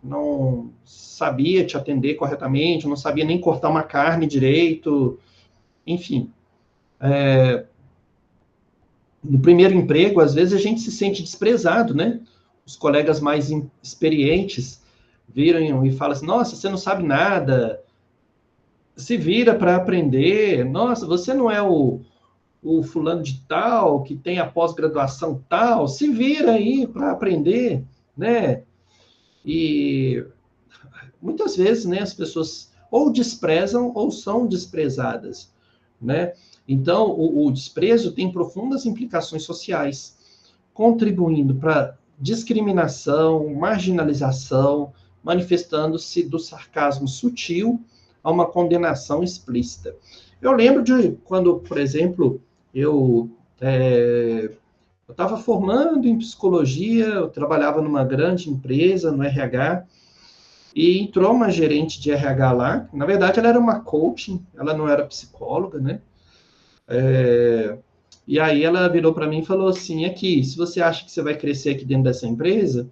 não sabia te atender corretamente, não sabia nem cortar uma carne direito, enfim. No primeiro emprego, às vezes a gente se sente desprezado, né? Os colegas mais experientes viram e falam assim, nossa, você não sabe nada, se vira para aprender, nossa, você não é o fulano de tal, que tem a pós-graduação tal, se vira aí para aprender, né? E muitas vezes, né, as pessoas ou desprezam ou são desprezadas, né? Então, o desprezo tem profundas implicações sociais, contribuindo para discriminação, marginalização, manifestando-se do sarcasmo sutil a uma condenação explícita. Eu lembro de quando, por exemplo, eu estava formando em psicologia, eu trabalhava numa grande empresa, no RH, e entrou uma gerente de RH lá, na verdade ela era uma coaching, ela não era psicóloga, né? E aí ela virou para mim e falou assim, aqui, se você acha que você vai crescer aqui dentro dessa empresa,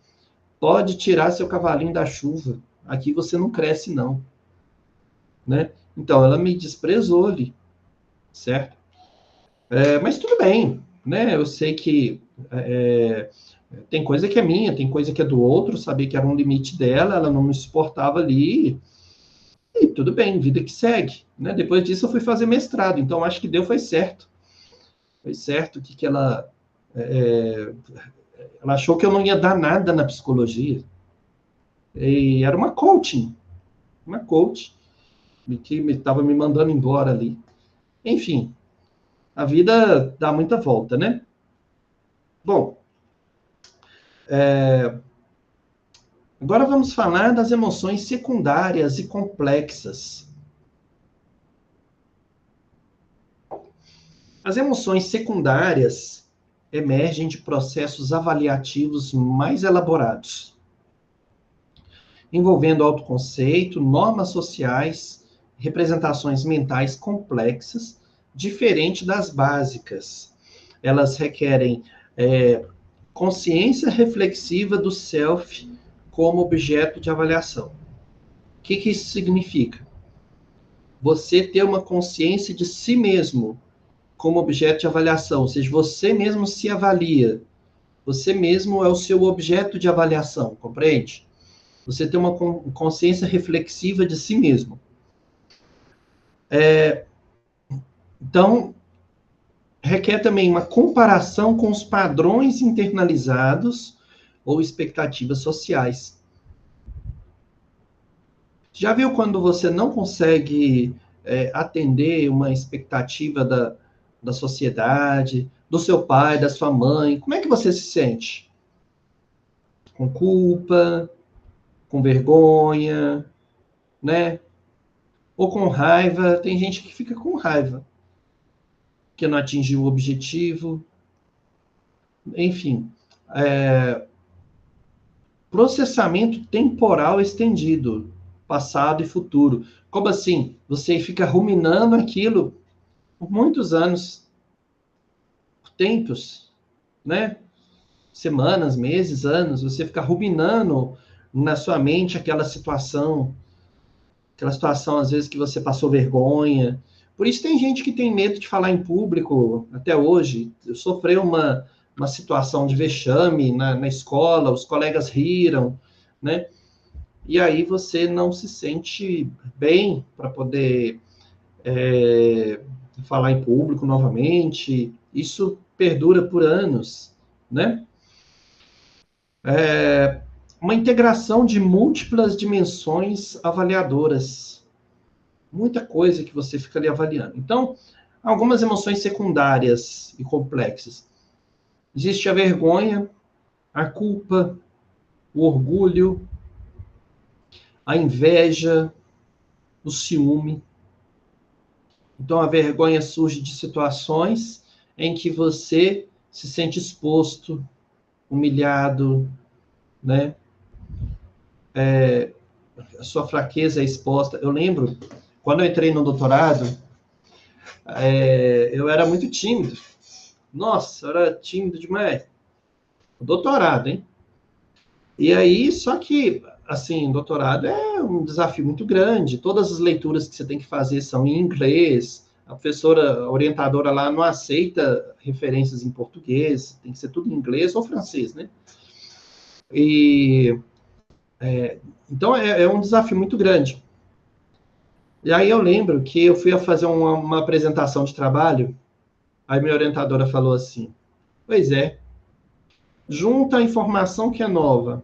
pode tirar seu cavalinho da chuva, aqui você não cresce não. né? Então, ela me desprezou ali, certo? Mas tudo bem, né? Eu sei que tem coisa que é minha, tem coisa que é do outro, sabia que era um limite dela, ela não me suportava ali, e tudo bem, vida que segue, né? Depois disso eu fui fazer mestrado, então acho que foi certo. Foi certo que ela achou que eu não ia dar nada na psicologia. E era uma coach, que estava me mandando embora ali. Enfim, a vida dá muita volta, né? Bom, agora vamos falar das emoções secundárias e complexas. As emoções secundárias emergem de processos avaliativos mais elaborados, envolvendo autoconceito, normas sociais, representações mentais complexas, diferente das básicas. Elas requerem consciência reflexiva do self como objeto de avaliação. O que isso significa? Você ter uma consciência de si mesmo como objeto de avaliação, ou seja, você mesmo se avalia. Você mesmo é o seu objeto de avaliação, compreende? Você tem uma consciência reflexiva de si mesmo. Então, requer também uma comparação com os padrões internalizados ou expectativas sociais. Já viu quando você não consegue atender uma expectativa da sociedade, do seu pai, da sua mãe? Como é que você se sente? Com culpa, com vergonha, né? Ou com raiva. Tem gente que fica com raiva, que não atingiu o objetivo. Enfim, processamento temporal estendido, passado e futuro. Como assim? Você fica ruminando aquilo por muitos anos, tempos, né? Semanas, meses, anos, você fica ruminando na sua mente aquela situação às vezes que você passou vergonha. Por isso tem gente que tem medo de falar em público até hoje. Eu sofri uma situação de vexame na escola, os colegas riram, né? E aí você não se sente bem para poder falar em público novamente. Isso perdura por anos, né? Uma integração de múltiplas dimensões avaliadoras. Muita coisa que você fica ali avaliando. Então, algumas emoções secundárias e complexas. Existe a vergonha, a culpa, o orgulho, a inveja, o ciúme. Então, a vergonha surge de situações em que você se sente exposto, humilhado, né? A sua fraqueza é exposta. Eu lembro, quando eu entrei no doutorado, eu era muito tímido. Nossa, eu era tímido demais. Doutorado, hein? E aí, só que, assim, doutorado é um desafio muito grande. Todas as leituras que você tem que fazer são em inglês. A professora, a orientadora lá não aceita referências em português. Tem que ser tudo em inglês ou francês, né? Então, é um desafio muito grande. E aí eu lembro que eu fui a fazer uma apresentação de trabalho, aí minha orientadora falou assim, pois é, junta a informação que é nova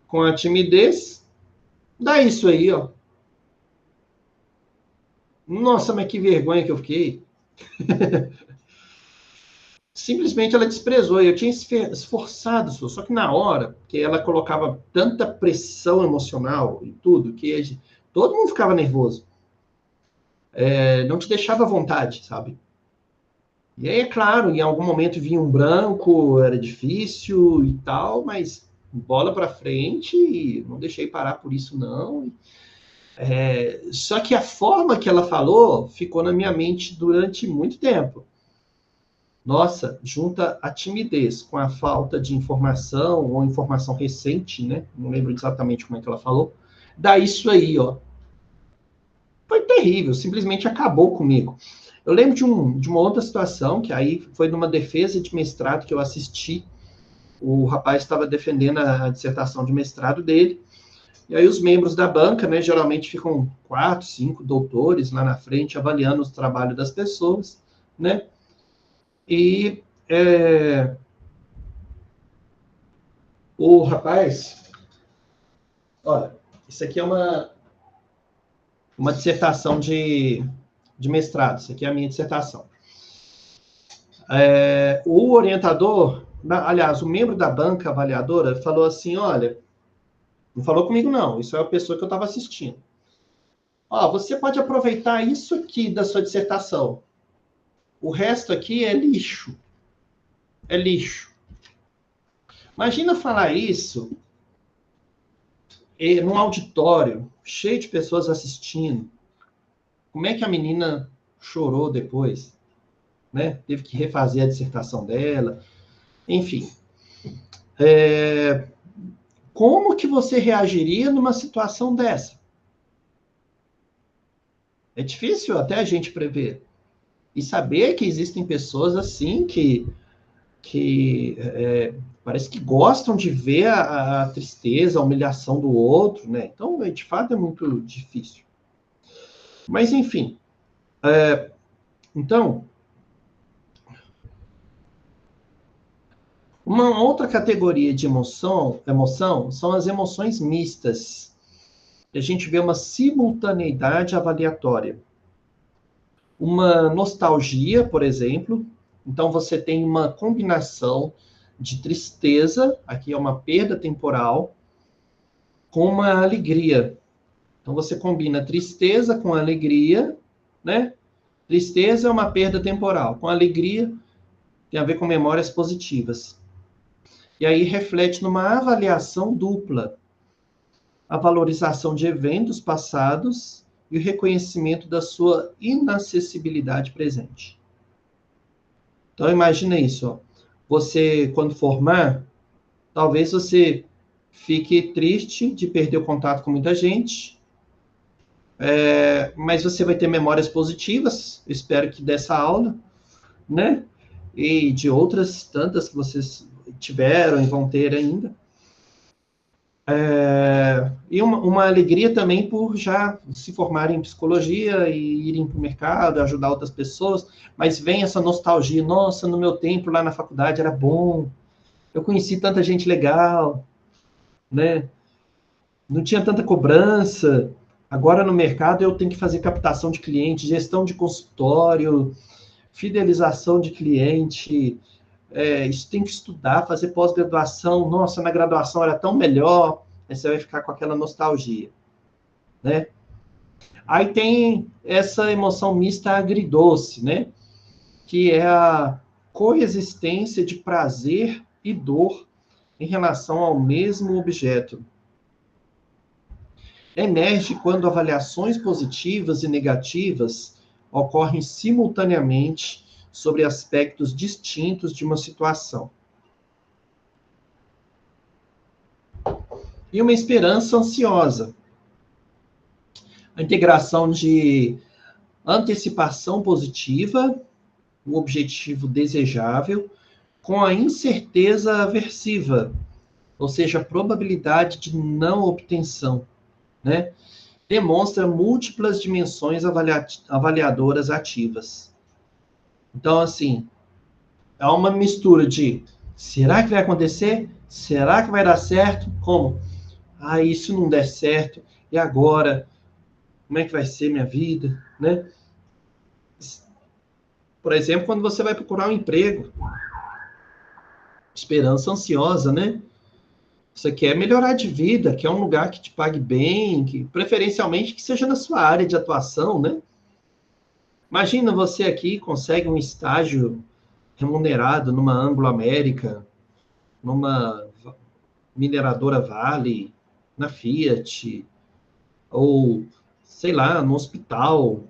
com a timidez, dá isso aí, ó. Nossa, mas que vergonha que eu fiquei. Simplesmente ela desprezou, eu tinha esforçado, só que na hora que ela colocava tanta pressão emocional e tudo, que todo mundo ficava nervoso. Não te deixava à vontade, sabe? E aí, é claro, em algum momento vinha um branco, era difícil e tal, mas bola para frente, não deixei parar por isso, não. Só que a forma que ela falou ficou na minha mente durante muito tempo. Nossa, junta a timidez com a falta de informação, ou informação recente, né? Não lembro exatamente como é que ela falou. Dá isso aí, ó. Foi terrível, simplesmente acabou comigo. Eu lembro de uma outra situação, que aí foi numa defesa de mestrado que eu assisti. O rapaz estava defendendo a dissertação de mestrado dele, e aí os membros da banca, né, geralmente ficam 4, 5 doutores lá na frente, avaliando o trabalho das pessoas, né, e o rapaz, olha, isso aqui é uma dissertação de mestrado, isso aqui é a minha dissertação. O orientador, aliás, o membro da banca avaliadora falou assim, olha, não falou comigo não, isso é a pessoa que eu estava assistindo. Ó, você pode aproveitar isso aqui da sua dissertação. O resto aqui é lixo. É lixo. Imagina falar isso num auditório cheio de pessoas assistindo. Como é que a menina chorou depois? Né? Teve que refazer a dissertação dela. Enfim. Como que você reagiria numa situação dessa? É difícil até a gente prever. E saber que existem pessoas assim que parece que gostam de ver a tristeza, a humilhação do outro, né? Então, de fato, é muito difícil. Mas, enfim. Então, uma outra categoria de emoção são as emoções mistas. A gente vê uma simultaneidade avaliatória. Uma nostalgia, por exemplo. Então, você tem uma combinação de tristeza, aqui é uma perda temporal, com uma alegria. Então, você combina tristeza com alegria, né? Tristeza é uma perda temporal. Com alegria, tem a ver com memórias positivas. E aí reflete numa avaliação dupla. A valorização de eventos passados e o reconhecimento da sua inacessibilidade presente. Então, imagina isso. Ó. Você, quando formar, talvez você fique triste de perder o contato com muita gente, mas você vai ter memórias positivas, espero que dessa aula, né? E de outras tantas que vocês tiveram e vão ter ainda. E uma alegria também por já se formarem em psicologia e irem para o mercado, ajudar outras pessoas, mas vem essa nostalgia, nossa, no meu tempo lá na faculdade era bom, eu conheci tanta gente legal, né? Não tinha tanta cobrança, agora no mercado eu tenho que fazer captação de cliente, gestão de consultório, fidelização de cliente, isso tem que estudar, fazer pós-graduação, nossa, na graduação era tão melhor, aí você vai ficar com aquela nostalgia, né? Aí tem essa emoção mista agridoce, né? Que é a coexistência de prazer e dor em relação ao mesmo objeto. Emerge quando avaliações positivas e negativas ocorrem simultaneamente sobre aspectos distintos de uma situação. E uma esperança ansiosa. A integração de antecipação positiva, o objetivo desejável, com a incerteza aversiva, ou seja, a probabilidade de não obtenção, né? Demonstra múltiplas dimensões avaliadoras ativas. Então, assim, é uma mistura de será que vai acontecer? Será que vai dar certo? Como? Ah, isso não der certo, e agora? Como é que vai ser minha vida? Né? Por exemplo, quando você vai procurar um emprego, esperança ansiosa, né? Você quer melhorar de vida, quer um lugar que te pague bem, que preferencialmente que seja na sua área de atuação, né? Imagina você aqui consegue um estágio remunerado numa Anglo América, numa mineradora Vale, na Fiat, ou, sei lá, no hospital,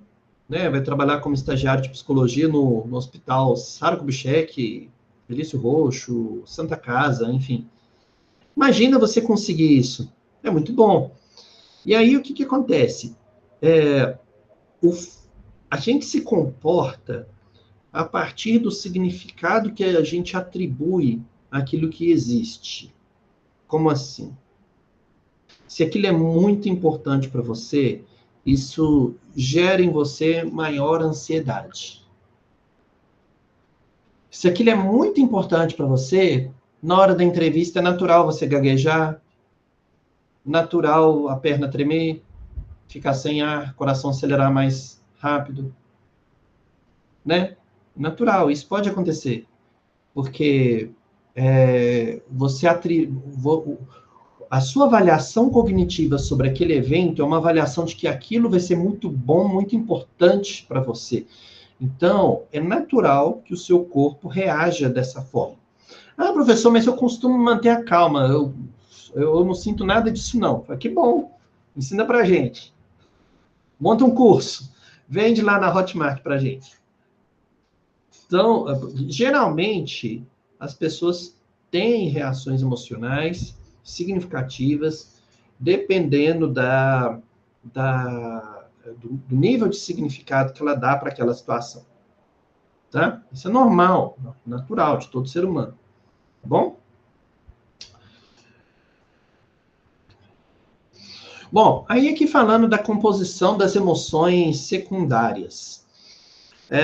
né? Vai trabalhar como estagiário de psicologia no hospital Sara Kubitschek, Felício Roxo, Santa Casa, enfim. Imagina você conseguir isso. É muito bom. E aí, o que acontece? a gente se comporta a partir do significado que a gente atribui àquilo que existe. Como assim? Se aquilo é muito importante para você, isso gera em você maior ansiedade. Se aquilo é muito importante para você, na hora da entrevista é natural você gaguejar, natural a perna tremer, ficar sem ar, coração acelerar mais rápido, né? Natural, isso pode acontecer, porque a sua avaliação cognitiva sobre aquele evento é uma avaliação de que aquilo vai ser muito bom, muito importante para você. Então, é natural que o seu corpo reaja dessa forma. Ah, professor, mas eu costumo manter a calma, eu não sinto nada disso, não. Falei, que bom, ensina pra gente. Monta um curso, vende lá na Hotmart pra gente. Então, geralmente, as pessoas têm reações emocionais significativas, dependendo do nível de significado que ela dá para aquela situação. Tá? Isso é normal, natural, de todo ser humano. Tá bom? Bom, aí aqui falando da composição das emoções secundárias.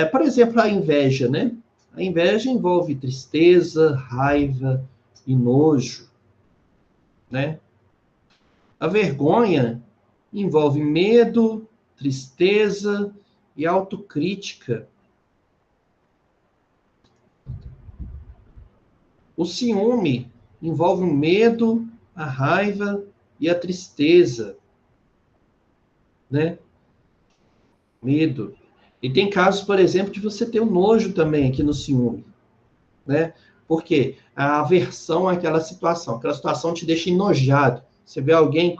Por exemplo, a inveja, né? A inveja envolve tristeza, raiva e nojo, né? A vergonha envolve medo, tristeza e autocrítica. O ciúme envolve o medo, a raiva e a tristeza, né? Medo. E tem casos, por exemplo, de você ter um nojo também aqui no ciúme, né? Porque a aversão àquela situação te deixa enojado. Você vê alguém,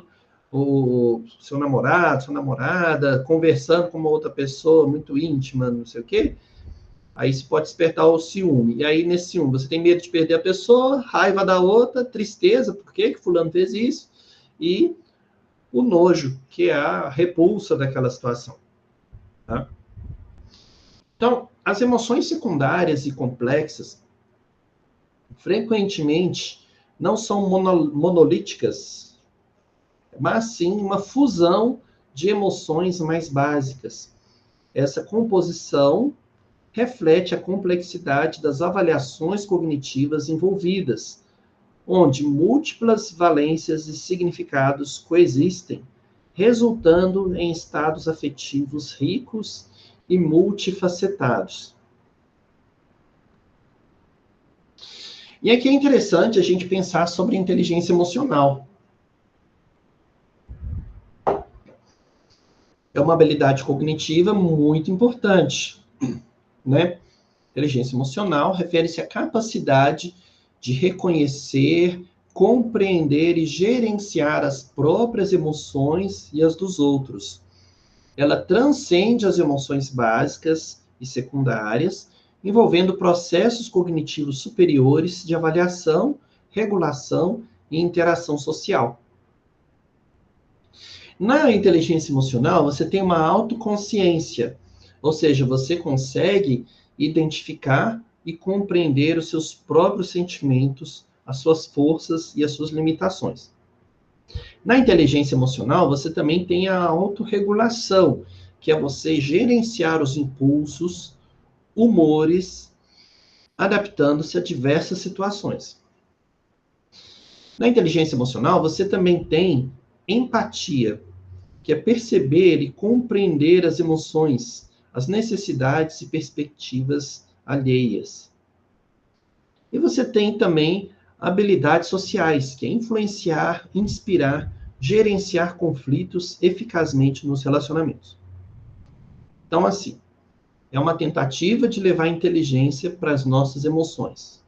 o seu namorado, sua namorada, conversando com uma outra pessoa muito íntima, não sei o quê, aí isso pode despertar o ciúme. E aí, nesse ciúme, você tem medo de perder a pessoa, raiva da outra, tristeza, por que fulano fez isso? E o nojo, que é a repulsa daquela situação. Tá? Então, as emoções secundárias e complexas, frequentemente, não são monolíticas, mas sim uma fusão de emoções mais básicas. Essa composição reflete a complexidade das avaliações cognitivas envolvidas, onde múltiplas valências e significados coexistem, resultando em estados afetivos ricos e multifacetados. E aqui é interessante a gente pensar sobre inteligência emocional. É uma habilidade cognitiva muito importante, né? Inteligência emocional refere-se à capacidade de reconhecer, compreender e gerenciar as próprias emoções e as dos outros. Ela transcende as emoções básicas e secundárias, envolvendo processos cognitivos superiores de avaliação, regulação e interação social. Na inteligência emocional, você tem uma autoconsciência, ou seja, você consegue identificar e compreender os seus próprios sentimentos, as suas forças e as suas limitações. Na inteligência emocional, você também tem a autorregulação, que é você gerenciar os impulsos, humores, adaptando-se a diversas situações. Na inteligência emocional, você também tem empatia, que é perceber e compreender as emoções, as necessidades e perspectivas alheias. E você tem também habilidades sociais, que é influenciar, inspirar, gerenciar conflitos eficazmente nos relacionamentos. Então, assim, é uma tentativa de levar a inteligência para as nossas emoções.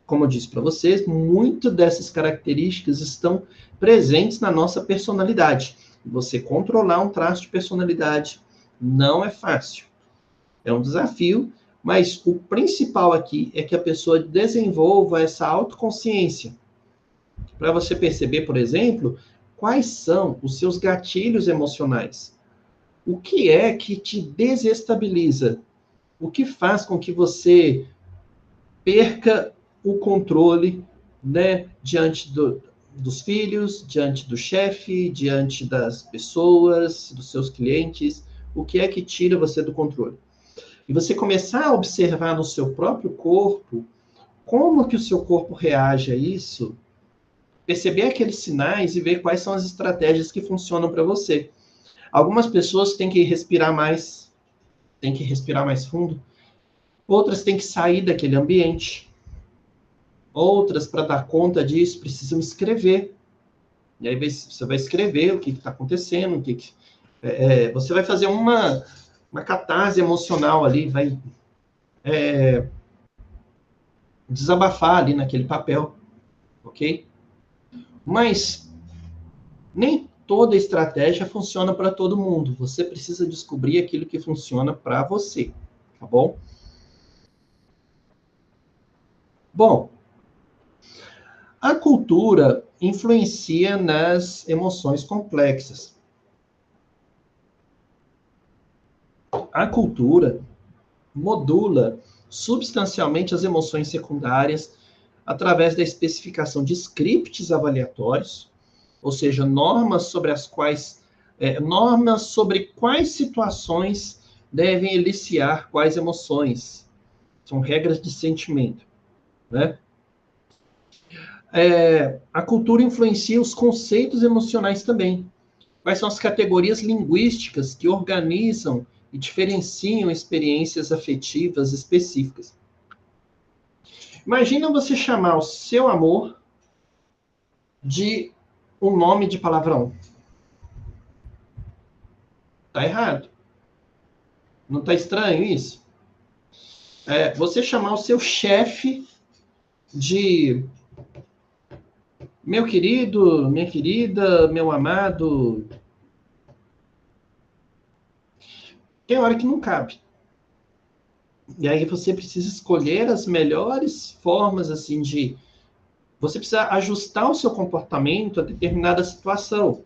Como eu disse para vocês, muitas dessas características estão presentes na nossa personalidade. Você controlar um traço de personalidade não é fácil. É um desafio, mas o principal aqui é que a pessoa desenvolva essa autoconsciência. Para você perceber, por exemplo, quais são os seus gatilhos emocionais. O que é que te desestabiliza? O que faz com que você perca o controle, né, diante dos filhos, diante do chefe, diante das pessoas, dos seus clientes? O que é que tira você do controle? E você começar a observar no seu próprio corpo como que o seu corpo reage a isso, perceber aqueles sinais e ver quais são as estratégias que funcionam para você. Algumas pessoas têm que respirar mais fundo, outras têm que sair daquele ambiente, outras, para dar conta disso, precisam escrever. E aí você vai escrever o que está acontecendo, você vai fazer uma catarse emocional ali, vai desabafar ali naquele papel, ok? Mas nem toda estratégia funciona para todo mundo. Você precisa descobrir aquilo que funciona para você, tá bom? Bom, a cultura influencia nas emoções complexas. A cultura modula substancialmente as emoções secundárias através da especificação de scripts avaliatórios, ou seja, normas sobre quais situações devem eliciar quais emoções. São regras de sentimento, né? A cultura influencia os conceitos emocionais também. Quais são as categorias linguísticas que organizam e diferenciam experiências afetivas específicas? Imagina você chamar o seu amor de um nome de palavrão. Tá errado. Não tá estranho isso? Você chamar o seu chefe de meu querido, minha querida, meu amado. Tem hora que não cabe. E aí você precisa escolher as melhores formas, assim, de... Você precisa ajustar o seu comportamento a determinada situação.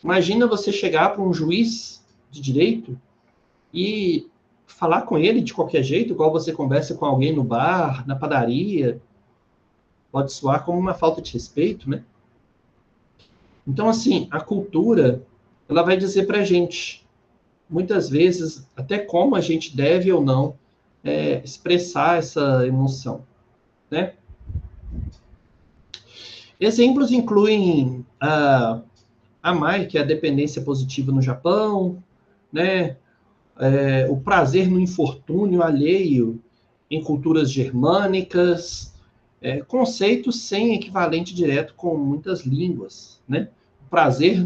Imagina você chegar para um juiz de direito e falar com ele de qualquer jeito, igual você conversa com alguém no bar, na padaria. Pode soar como uma falta de respeito, né? Então, assim, a cultura, ela vai dizer para a gente, muitas vezes, até como a gente deve ou não expressar essa emoção, né? Exemplos incluem a Mai, que é a dependência positiva no Japão, né? O prazer no infortúnio alheio em culturas germânicas, conceitos sem equivalente direto com muitas línguas, né? O prazer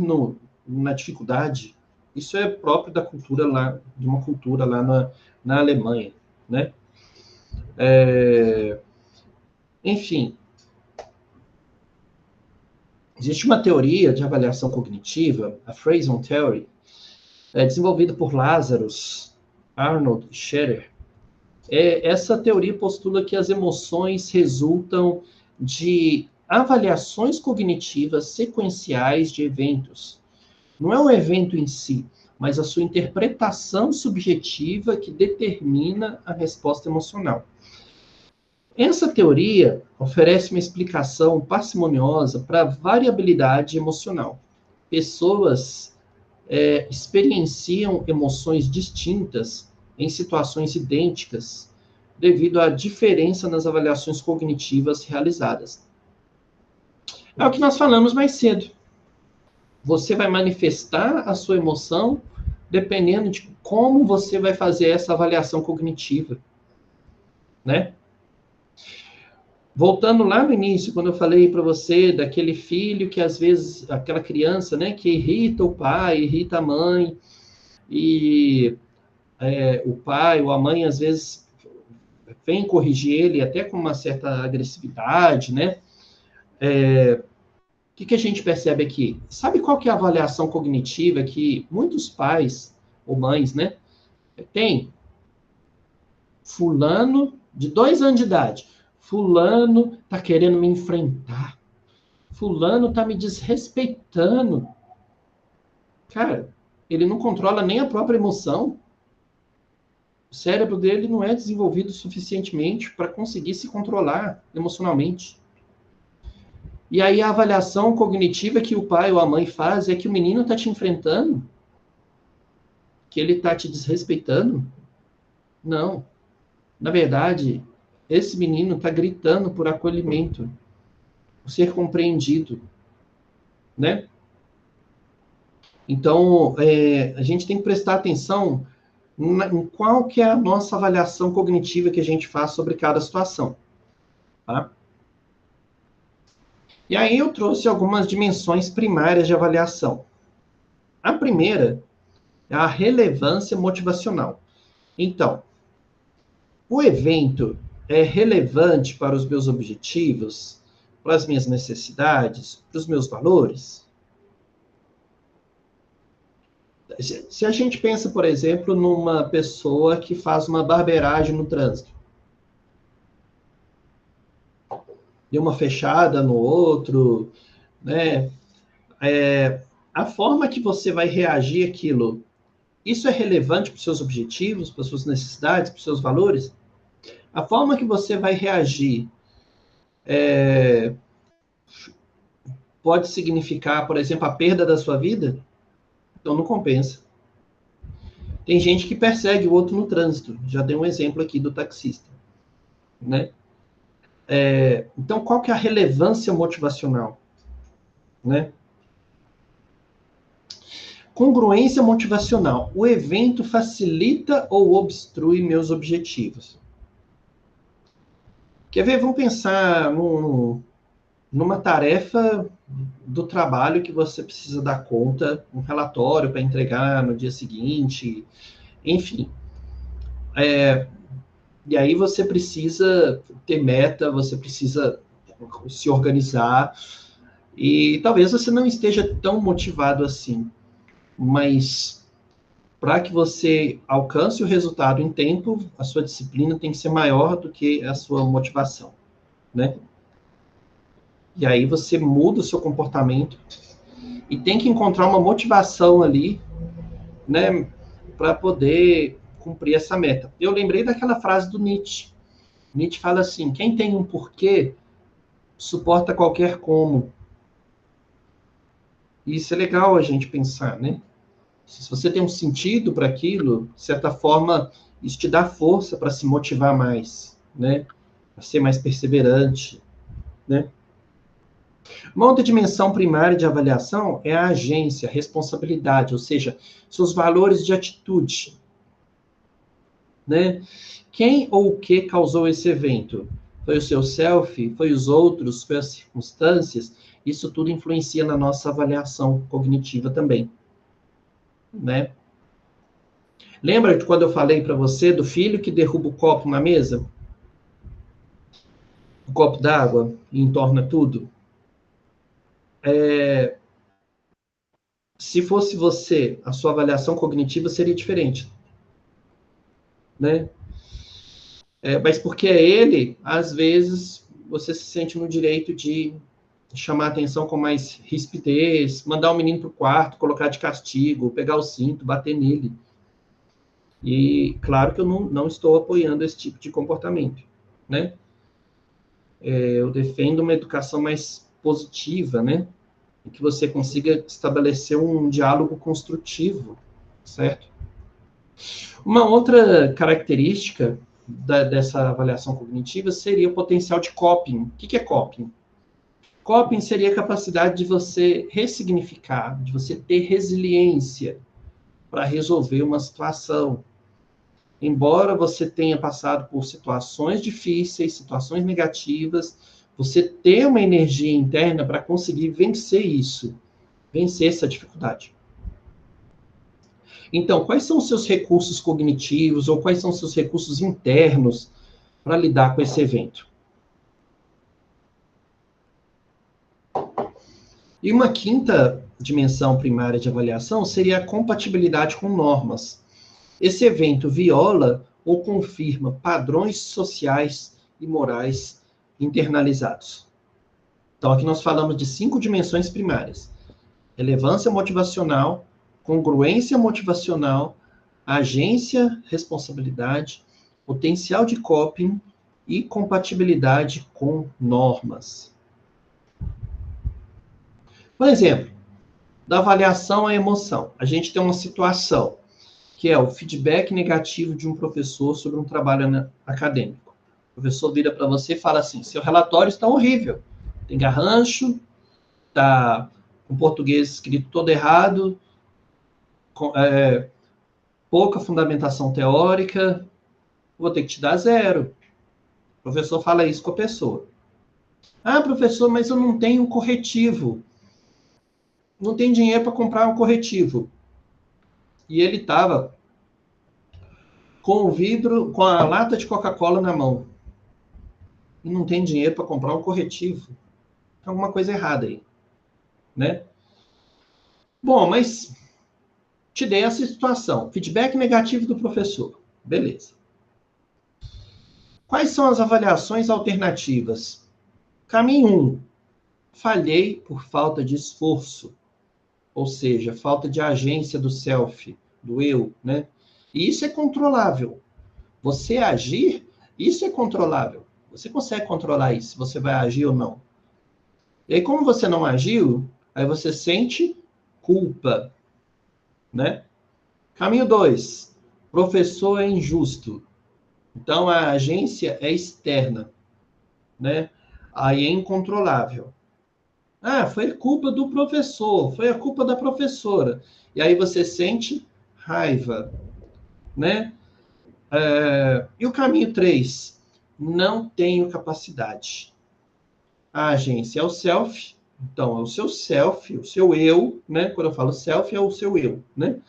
na dificuldade, isso é próprio da cultura lá, de uma cultura lá na Alemanha, né? Enfim, existe uma teoria de avaliação cognitiva, a Fraser Theory, desenvolvida por Lazarus, Arnold e Scherer. Essa teoria postula que as emoções resultam de avaliações cognitivas sequenciais de eventos. Não é o evento em si, mas a sua interpretação subjetiva que determina a resposta emocional. Essa teoria oferece uma explicação parcimoniosa para a variabilidade emocional. Pessoas experienciam emoções distintas em situações idênticas, devido à diferença nas avaliações cognitivas realizadas. É o que nós falamos mais cedo. Você vai manifestar a sua emoção dependendo de como você vai fazer essa avaliação cognitiva, né? Voltando lá no início, quando eu falei para você daquele filho que às vezes, aquela criança, né, que irrita o pai, irrita a mãe, e o pai ou a mãe às vezes vem corrigir ele até com uma certa agressividade, né? O que a gente percebe aqui? Sabe qual que é a avaliação cognitiva que muitos pais ou mães, né, têm? Fulano, de 2 anos de idade, fulano tá querendo me enfrentar. Fulano tá me desrespeitando. Cara, Ele não controla nem a própria emoção. O cérebro dele não é desenvolvido suficientemente para conseguir se controlar emocionalmente. E aí a avaliação cognitiva que o pai ou a mãe faz é que o menino está te enfrentando, que ele está te desrespeitando. Não. Na verdade, esse menino está gritando por acolhimento, por ser compreendido, né? Então, a gente tem que prestar atenção em qual que é a nossa avaliação cognitiva que a gente faz sobre cada situação, tá? E aí eu trouxe algumas dimensões primárias de avaliação. A primeira é a relevância motivacional. Então, o evento é relevante para os meus objetivos, para as minhas necessidades, para os meus valores? Se a gente pensa, por exemplo, numa pessoa que faz uma barbeiragem no trânsito, deu uma fechada no outro, né? A forma que você vai reagir àquilo, isso é relevante para os seus objetivos, para as suas necessidades, para os seus valores? A forma que você vai reagir pode significar, por exemplo, a perda da sua vida? Então não compensa. Tem gente que persegue o outro no trânsito. Já dei um exemplo aqui do taxista, né? Então, qual que é a relevância motivacional, né? Congruência motivacional. O evento facilita ou obstrui meus objetivos? Quer ver? Vamos pensar numa tarefa do trabalho que você precisa dar conta, um relatório para entregar no dia seguinte, enfim. E aí você precisa ter meta, você precisa se organizar, e talvez você não esteja tão motivado assim, mas para que você alcance o resultado em tempo, a sua disciplina tem que ser maior do que a sua motivação, né? E aí você muda o seu comportamento e tem que encontrar uma motivação ali, né, para poder cumprir essa meta. Eu lembrei daquela frase do Nietzsche. Nietzsche fala assim: quem tem um porquê suporta qualquer como. E isso é legal a gente pensar, né? Se você tem um sentido para aquilo, de certa forma, isso te dá força para se motivar mais, né? Para ser mais perseverante, né? Uma outra dimensão primária de avaliação é a agência, a responsabilidade, ou seja, seus valores de atitude, né? Quem ou o que causou esse evento? Foi o seu self? Foi os outros? Foi as circunstâncias? Isso tudo influencia na nossa avaliação cognitiva também, né? Lembra de quando eu falei para você do filho que derruba o copo na mesa? O copo d'água e entorna tudo? Se fosse você, a sua avaliação cognitiva seria diferente, né? Mas porque é ele, às vezes, você se sente no direito de chamar a atenção com mais rispidez, mandar o menino para o quarto, colocar de castigo, pegar o cinto, bater nele. E claro que eu não estou apoiando esse tipo de comportamento, né? Eu defendo uma educação mais positiva, né? Em que você consiga estabelecer um diálogo construtivo, certo? Uma outra característica dessa avaliação cognitiva seria o potencial de coping. O que é coping? Coping seria a capacidade de você ressignificar, de você ter resiliência para resolver uma situação. Embora você tenha passado por situações difíceis, situações negativas, você ter uma energia interna para conseguir vencer isso, vencer essa dificuldade. Então, quais são os seus recursos cognitivos ou quais são os seus recursos internos para lidar com esse evento? E uma quinta dimensão primária de avaliação seria a compatibilidade com normas. Esse evento viola ou confirma padrões sociais e morais internalizados. Então, aqui nós falamos de 5 dimensões primárias: relevância motivacional, congruência motivacional, agência, responsabilidade, potencial de coping e compatibilidade com normas. Por exemplo, da avaliação à emoção, a gente tem uma situação que é o feedback negativo de um professor sobre um trabalho acadêmico. O professor vira para você e fala assim: seu relatório está horrível, tem garrancho, está com português escrito todo errado, pouca fundamentação teórica, vou ter que te dar 0. O professor fala isso com a pessoa. Ah, professor, mas eu não tenho corretivo. Não tem dinheiro para comprar um corretivo. E ele estava com o vidro, com a lata de Coca-Cola na mão. E não tem dinheiro para comprar um corretivo. Tem alguma coisa errada aí, né? Bom, mas te dei essa situação. Feedback negativo do professor. Beleza. Quais são as avaliações alternativas? Caminho 1. Falhei por falta de esforço. Ou seja, falta de agência do self, do eu, né? E isso é controlável. Você agir, isso é controlável. Você consegue controlar isso, se você vai agir ou não. E aí, como você não agiu, aí você sente culpa, né? Caminho 2. Professor é injusto. Então, a agência é externa, né? Aí é incontrolável. Ah, foi culpa do professor, foi a culpa da professora. E aí você sente raiva, né? E o caminho 3, não tenho capacidade. A agência é o self, então é o seu self, o seu eu, né? Quando eu falo self, é o seu eu, né?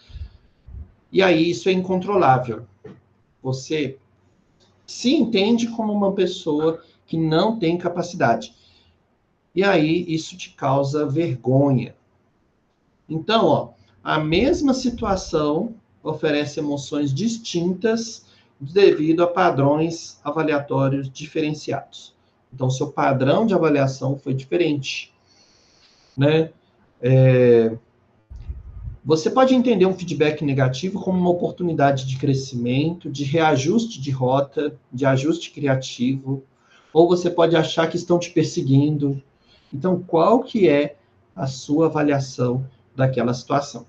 E aí isso é incontrolável. Você se entende como uma pessoa que não tem capacidade. E aí isso te causa vergonha. Então, ó, a mesma situação oferece emoções distintas devido a padrões avaliatórios diferenciados. Então, seu padrão de avaliação foi diferente, né? Você pode entender um feedback negativo como uma oportunidade de crescimento, de reajuste de rota, de ajuste criativo, ou você pode achar que estão te perseguindo. Então, qual que é a sua avaliação daquela situação?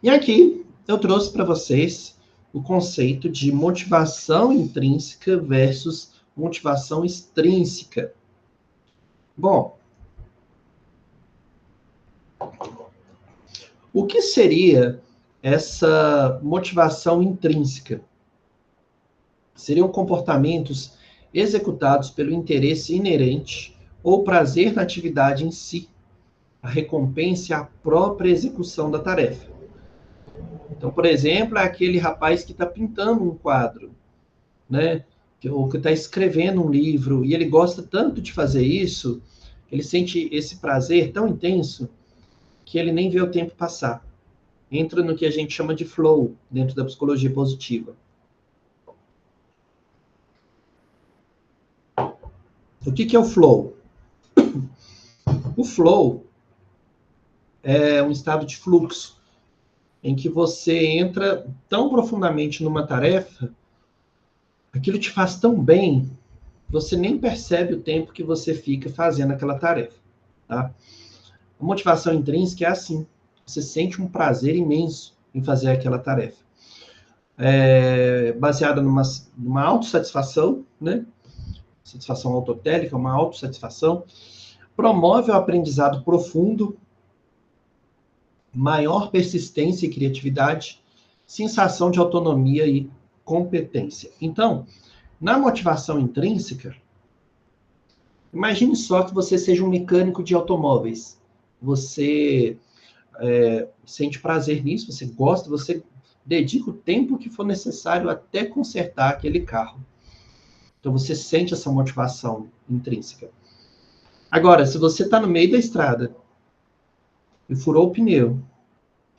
E aqui eu trouxe para vocês o conceito de motivação intrínseca versus motivação extrínseca. Bom, o que seria essa motivação intrínseca? Seriam comportamentos executados pelo interesse inerente ou prazer na atividade em si. A recompensa é a própria execução da tarefa. Então, por exemplo, é aquele rapaz que está pintando um quadro, né? Ou que está escrevendo um livro, e ele gosta tanto de fazer isso, ele sente esse prazer tão intenso, que ele nem vê o tempo passar. Entra no que a gente chama de flow, dentro da psicologia positiva. O que é o flow? O flow é um estado de fluxo, em que você entra tão profundamente numa tarefa, aquilo te faz tão bem, você nem percebe o tempo que você fica fazendo aquela tarefa. Tá? A motivação intrínseca é assim, você sente um prazer imenso em fazer aquela tarefa. Baseada numa autossatisfação, né? Satisfação autotélica, uma autossatisfação, promove o aprendizado profundo, maior persistência e criatividade, sensação de autonomia e competência. Então, na motivação intrínseca, imagine só que você seja um mecânico de automóveis. Você sente prazer nisso, você gosta, você dedica o tempo que for necessário até consertar aquele carro. Então, você sente essa motivação intrínseca. Agora, se você está no meio da estrada e furou o pneu,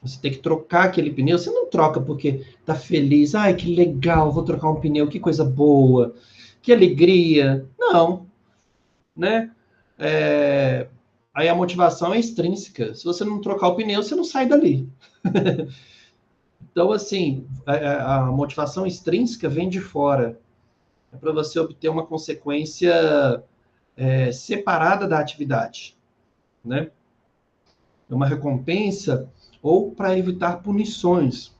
você tem que trocar aquele pneu, você não troca porque está feliz. Ai, que legal, vou trocar um pneu, que coisa boa, que alegria. Não, né? Aí a motivação é extrínseca. Se você não trocar o pneu, você não sai dali. Então, assim, a motivação extrínseca vem de fora. É para você obter uma consequência separada da atividade, né? Uma recompensa ou para evitar punições.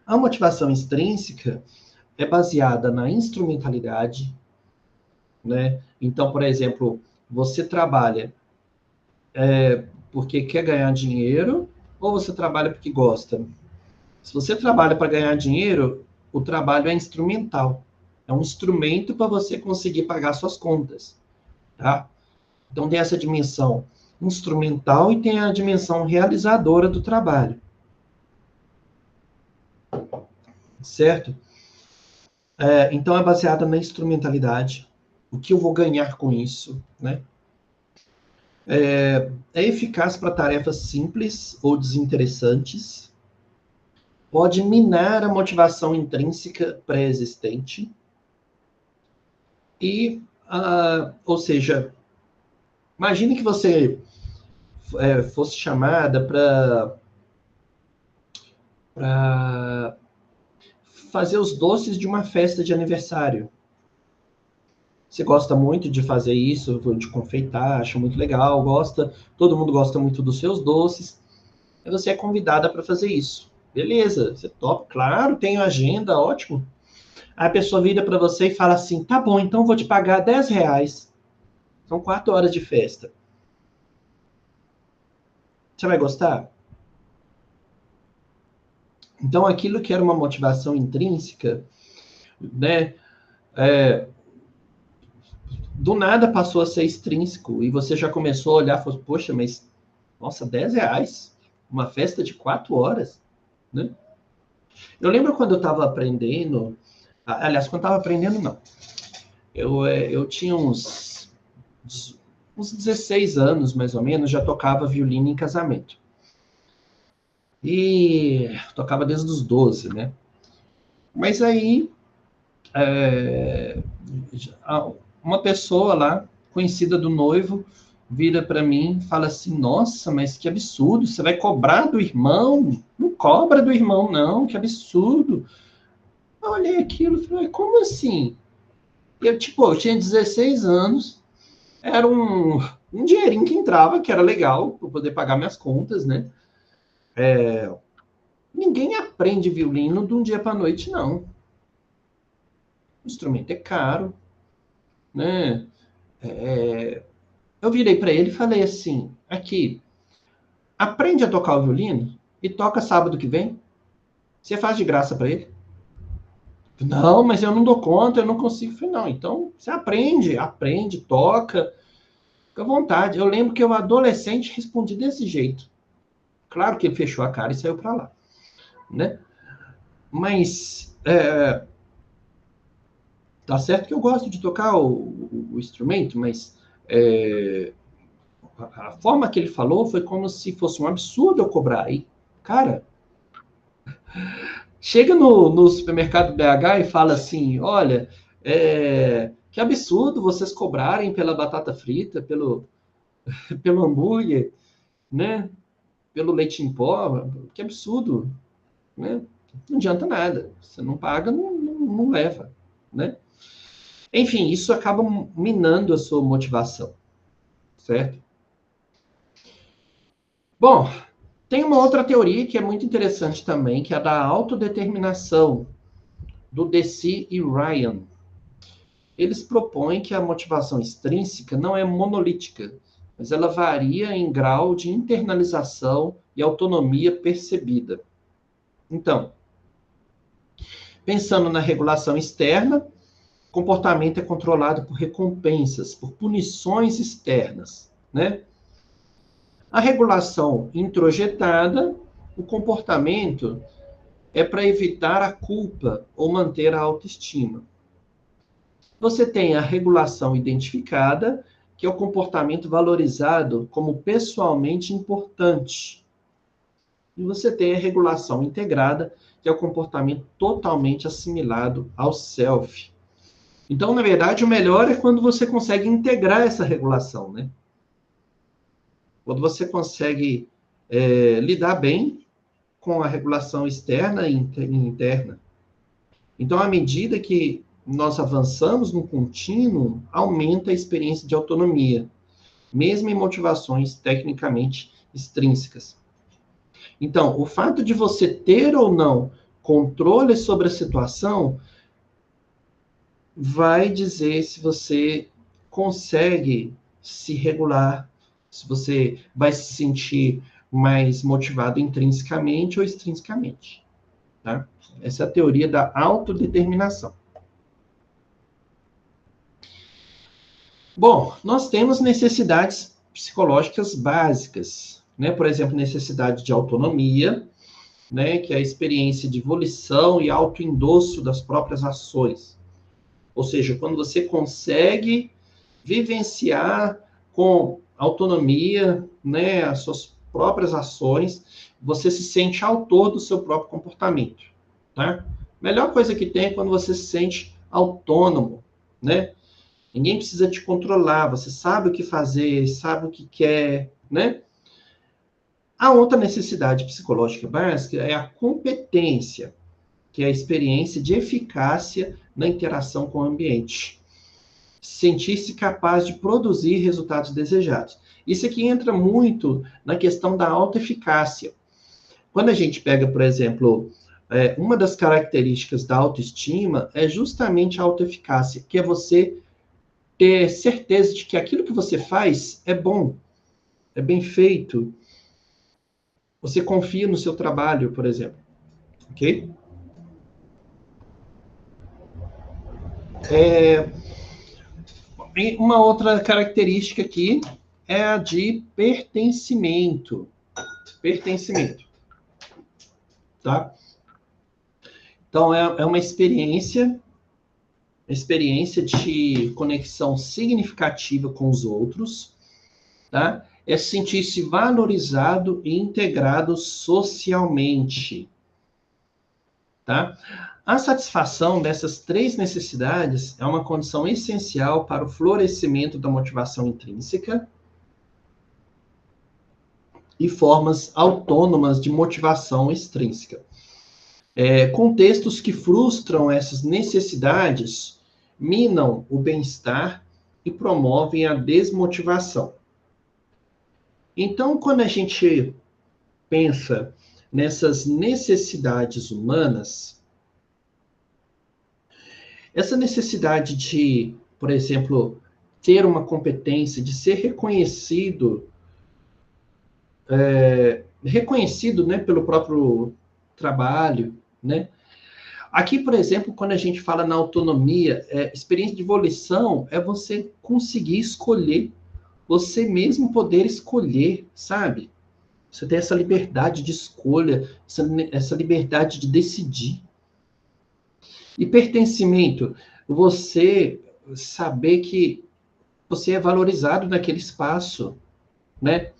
A motivação extrínseca é baseada na instrumentalidade, né? Então, por exemplo, você trabalha porque quer ganhar dinheiro ou você trabalha porque gosta? Se você trabalha para ganhar dinheiro, o trabalho é instrumental. É um instrumento para você conseguir pagar suas contas, tá? Então tem essa dimensão instrumental e tem a dimensão realizadora do trabalho. Certo? Então é baseada na instrumentalidade. O que eu vou ganhar com isso, né? É eficaz para tarefas simples ou desinteressantes. Pode minar a motivação intrínseca pré-existente. Ou seja, imagine que você fosse chamada para fazer os doces de uma festa de aniversário. Você gosta muito de fazer isso, de confeitar, acha muito legal, todo mundo gosta muito dos seus doces. E você é convidada para fazer isso. Beleza, você topa, claro, tem agenda, ótimo. Aí a pessoa vira para você e fala assim, tá bom, então vou te pagar R$10. São 4 horas de festa. Você vai gostar? Então, aquilo que era uma motivação intrínseca, né, do nada passou a ser extrínseco, e você já começou a olhar e falou, poxa, mas, nossa, R$10? Uma festa de 4 horas? Né? Eu lembro quando eu estava aprendendo, aliás, quando eu estava aprendendo, não. Eu tinha uns 16 anos, mais ou menos, já tocava violino em casamento. E tocava desde os 12, né? Mas aí, uma pessoa lá, conhecida do noivo, vira para mim e fala assim, nossa, mas que absurdo, você vai cobrar do irmão? Não cobra do irmão, não, que absurdo. Eu olhei aquilo e falei, como assim? Eu tinha 16 anos, era um dinheirinho que entrava, que era legal, para poder pagar minhas contas, né? Ninguém aprende violino de um dia para a noite, não. O instrumento é caro, né? Eu virei para ele e falei assim, aqui, aprende a tocar o violino e toca sábado que vem. Você faz de graça para ele? Não, mas eu não dou conta, eu não consigo. Falei, não, então você aprende, toca, fica à vontade. Eu lembro que eu, adolescente, respondi desse jeito. Claro que ele fechou a cara e saiu para lá, né? Mas tá certo que eu gosto de tocar o instrumento, mas a forma que ele falou foi como se fosse um absurdo eu cobrar. E, cara, chega no supermercado BH e fala assim, olha, que absurdo vocês cobrarem pela batata frita, pelo hambúrguer, né? Pelo leite em pó, que absurdo, né? Não adianta nada. Você não paga, não leva, né? Enfim, isso acaba minando a sua motivação, certo? Bom, tem uma outra teoria que é muito interessante também, que é a da autodeterminação, do Deci e Ryan. Eles propõem que a motivação extrínseca não é monolítica, mas ela varia em grau de internalização e autonomia percebida. Então, pensando na regulação externa, o comportamento é controlado por recompensas, por punições externas, né? A regulação introjetada, o comportamento é para evitar a culpa ou manter a autoestima. Você tem a regulação identificada, que é o comportamento valorizado como pessoalmente importante. E você tem a regulação integrada, que é o comportamento totalmente assimilado ao self. Então, na verdade, o melhor é quando você consegue integrar essa regulação, né? quando você consegue lidar bem com a regulação externa e interna. Então, à medida que nós avançamos no contínuo, aumenta a experiência de autonomia, mesmo em motivações tecnicamente extrínsecas. Então, o fato de você ter ou não controle sobre a situação vai dizer se você consegue se regular, se você vai se sentir mais motivado intrinsecamente ou extrinsecamente. Tá? Essa é a teoria da autodeterminação. Bom, nós temos necessidades psicológicas básicas, né? Por exemplo, necessidade de autonomia, né? Que é a experiência de volição e autoendosso das próprias ações. Ou seja, quando você consegue vivenciar com autonomia, né, as suas próprias ações, você se sente autor do seu próprio comportamento, tá? Melhor coisa que tem é quando você se sente autônomo, né? Ninguém precisa te controlar, você sabe o que fazer, sabe o que quer, né? A outra necessidade psicológica básica é a competência, que é a experiência de eficácia na interação com o ambiente. Sentir-se capaz de produzir resultados desejados. Isso aqui entra muito na questão da autoeficácia. Quando a gente pega, por exemplo, uma das características da autoestima é justamente a autoeficácia, que é você ter certeza de que aquilo que você faz é bom, é bem feito. Você confia no seu trabalho, por exemplo. Ok? E uma outra característica aqui é a de pertencimento. Pertencimento. Tá? Então, é uma experiência de conexão significativa com os outros, tá? É sentir-se valorizado e integrado socialmente, tá? A satisfação dessas três necessidades é uma condição essencial para o florescimento da motivação intrínseca e formas autônomas de motivação extrínseca. Contextos que frustram essas necessidades minam o bem-estar e promovem a desmotivação. Então, quando a gente pensa nessas necessidades humanas, essa necessidade de, por exemplo, ter uma competência, de ser reconhecido, né, pelo próprio trabalho, né? Aqui, por exemplo, quando a gente fala na autonomia, experiência de volição é você conseguir escolher, você mesmo poder escolher, sabe? Você ter essa liberdade de escolha, essa liberdade de decidir. E pertencimento, você saber que você é valorizado naquele espaço, né?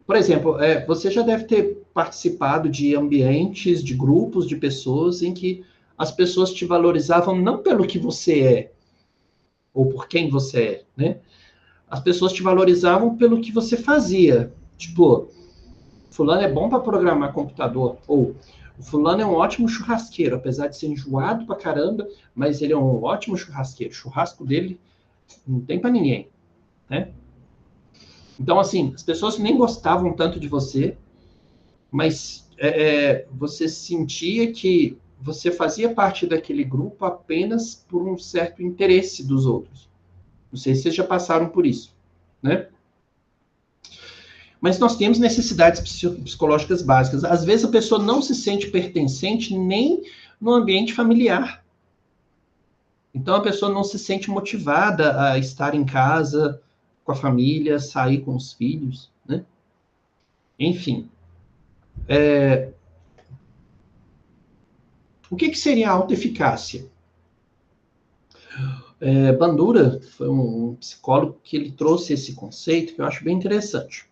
Por exemplo, você já deve ter participado de ambientes, de grupos de pessoas em que as pessoas te valorizavam não pelo que você é, ou por quem você é, né? As pessoas te valorizavam pelo que você fazia. Tipo, fulano é bom para programar computador, ou o fulano é um ótimo churrasqueiro, apesar de ser enjoado pra caramba, mas ele é um ótimo churrasqueiro. O churrasco dele não tem para ninguém, né? Então, assim, as pessoas nem gostavam tanto de você, mas você sentia que você fazia parte daquele grupo apenas por um certo interesse dos outros. Não sei se vocês já passaram por isso, né? Mas nós temos necessidades psicológicas básicas. Às vezes a pessoa não se sente pertencente nem no ambiente familiar. Então a pessoa não se sente motivada a estar em casa com a família, sair com os filhos, né? Enfim. O que seria a autoeficácia? Bandura foi um psicólogo que ele trouxe esse conceito que eu acho bem interessante.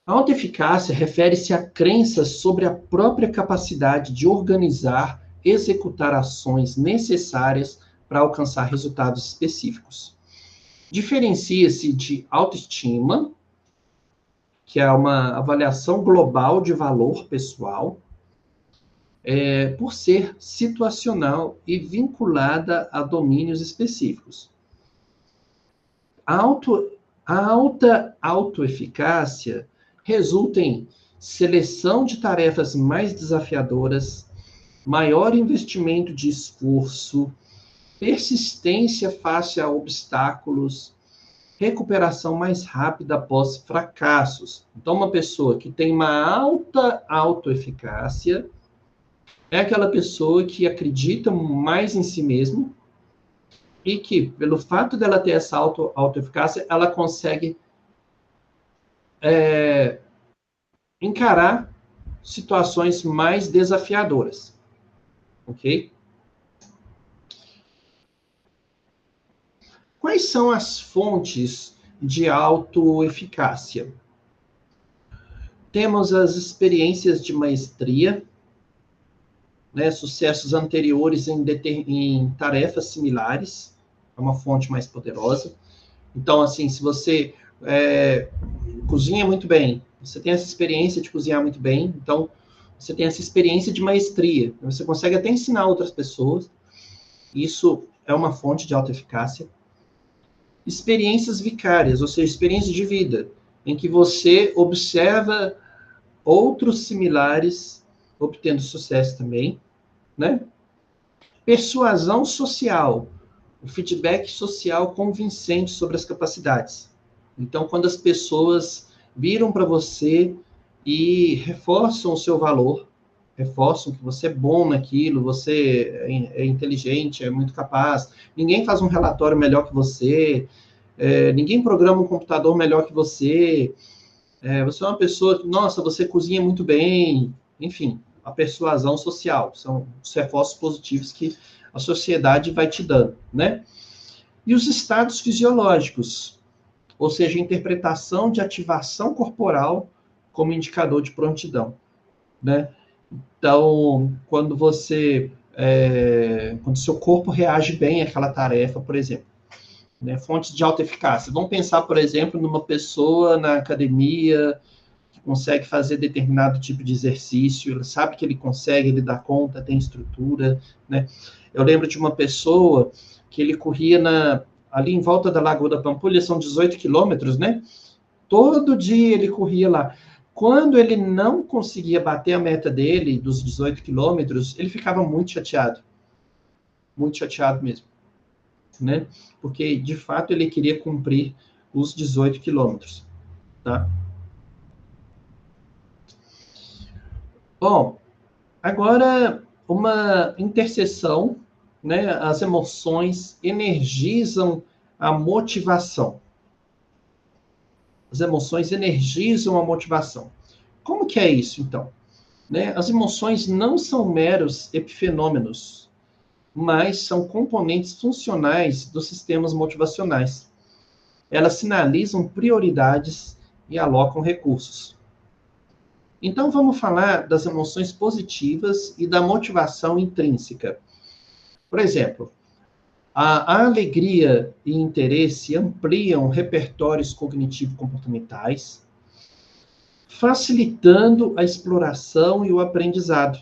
A autoeficácia refere-se a crenças sobre a própria capacidade de organizar, executar ações necessárias para alcançar resultados específicos. Diferencia-se de autoestima, que é uma avaliação global de valor pessoal, por ser situacional e vinculada a domínios específicos. A alta autoeficácia resulta em seleção de tarefas mais desafiadoras, maior investimento de esforço, persistência face a obstáculos, recuperação mais rápida após fracassos. Então, uma pessoa que tem uma alta autoeficácia é aquela pessoa que acredita mais em si mesma e que, pelo fato dela ter essa autoeficácia, ela consegue encarar situações mais desafiadoras. Ok? Quais são as fontes de autoeficácia? Temos as experiências de maestria, né, sucessos anteriores em tarefas similares, é uma fonte mais poderosa. Então, assim, se você cozinha muito bem, você tem essa experiência de cozinhar muito bem, então você tem essa experiência de maestria, você consegue até ensinar outras pessoas, isso é uma fonte de autoeficácia. Experiências vicárias, ou seja, experiências de vida, em que você observa outros similares obtendo sucesso também, né? Persuasão social, o feedback social convincente sobre as capacidades. Então, quando as pessoas viram para você e reforçam o seu valor, reforçam que você é bom naquilo, você é inteligente, é muito capaz, ninguém faz um relatório melhor que você, ninguém programa um computador melhor que você, você é uma pessoa, nossa, você cozinha muito bem, enfim, a persuasão social, são os reforços positivos que a sociedade vai te dando, né? E os estados fisiológicos, ou seja, a interpretação de ativação corporal como indicador de prontidão, né? Então, quando seu corpo reage bem àquela tarefa, por exemplo, né? Fontes de alta eficácia. Vamos pensar, por exemplo, numa pessoa na academia que consegue fazer determinado tipo de exercício, ele sabe que ele consegue, ele dá conta, tem estrutura, né? Eu lembro de uma pessoa que ele corria ali em volta da Lagoa da Pampulha, são 18 quilômetros, né? Todo dia ele corria lá. Quando ele não conseguia bater a meta dele, dos 18 quilômetros, ele ficava muito chateado mesmo, né? Porque, de fato, ele queria cumprir os 18 quilômetros, tá? Bom, agora uma interseção, né? As emoções energizam a motivação. As emoções energizam a motivação. Como que é isso, então? Né? As emoções não são meros epifenômenos, mas são componentes funcionais dos sistemas motivacionais. Elas sinalizam prioridades e alocam recursos. Então, vamos falar das emoções positivas e da motivação intrínseca. Por exemplo, a alegria e interesse ampliam repertórios cognitivo-comportamentais, facilitando a exploração e o aprendizado.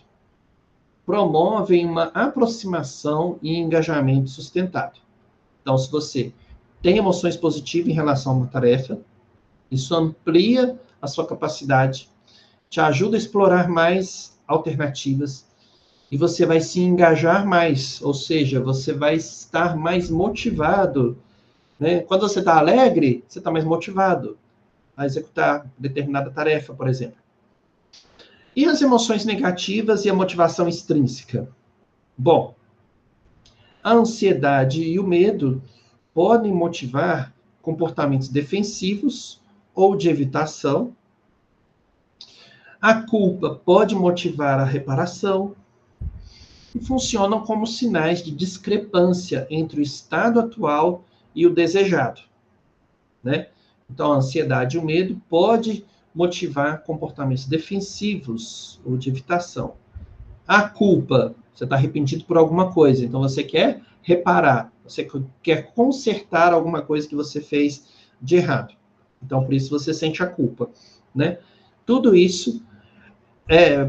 Promovem uma aproximação e engajamento sustentado. Então, se você tem emoções positivas em relação a uma tarefa, isso amplia a sua capacidade, te ajuda a explorar mais alternativas, e você vai se engajar mais, ou seja, você vai estar mais motivado, né? Quando você está alegre, você está mais motivado a executar determinada tarefa, por exemplo. E as emoções negativas e a motivação extrínseca? Bom, a ansiedade e o medo podem motivar comportamentos defensivos ou de evitação. A culpa pode motivar a reparação. E funcionam como sinais de discrepância entre o estado atual e o desejado, né? Então, a ansiedade e o medo pode motivar comportamentos defensivos ou de evitação. A culpa, você está arrependido por alguma coisa, então você quer reparar, você quer consertar alguma coisa que você fez de errado. Então, por isso você sente a culpa. né? Tudo isso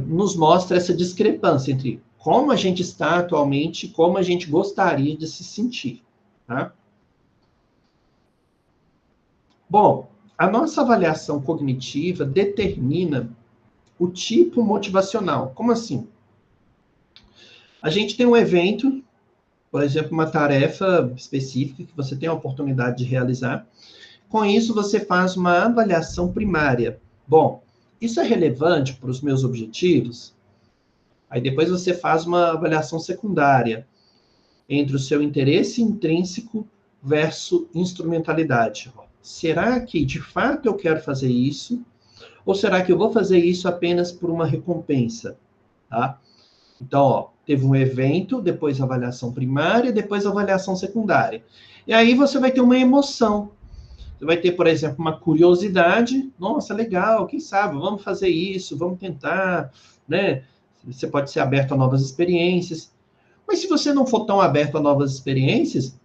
nos mostra essa discrepância entre como a gente está atualmente e como a gente gostaria de se sentir, tá? Bom, a nossa avaliação cognitiva determina o tipo motivacional. Como assim? A gente tem um evento, por exemplo, uma tarefa específica que você tem a oportunidade de realizar. Com isso, você faz uma avaliação primária. Bom, isso é relevante para os meus objetivos? Aí depois você faz uma avaliação secundária entre o seu interesse intrínseco versus instrumentalidade. Será que de fato eu quero fazer isso? Ou será que eu vou fazer isso apenas por uma recompensa? Tá? Então, ó, teve um evento, depois a avaliação primária, depois a avaliação secundária. E aí você vai ter uma emoção. Você vai ter, por exemplo, uma curiosidade. Nossa, legal, quem sabe, vamos fazer isso, vamos tentar, né? Você pode ser aberto a novas experiências. Mas se você não for tão aberto a novas experiências,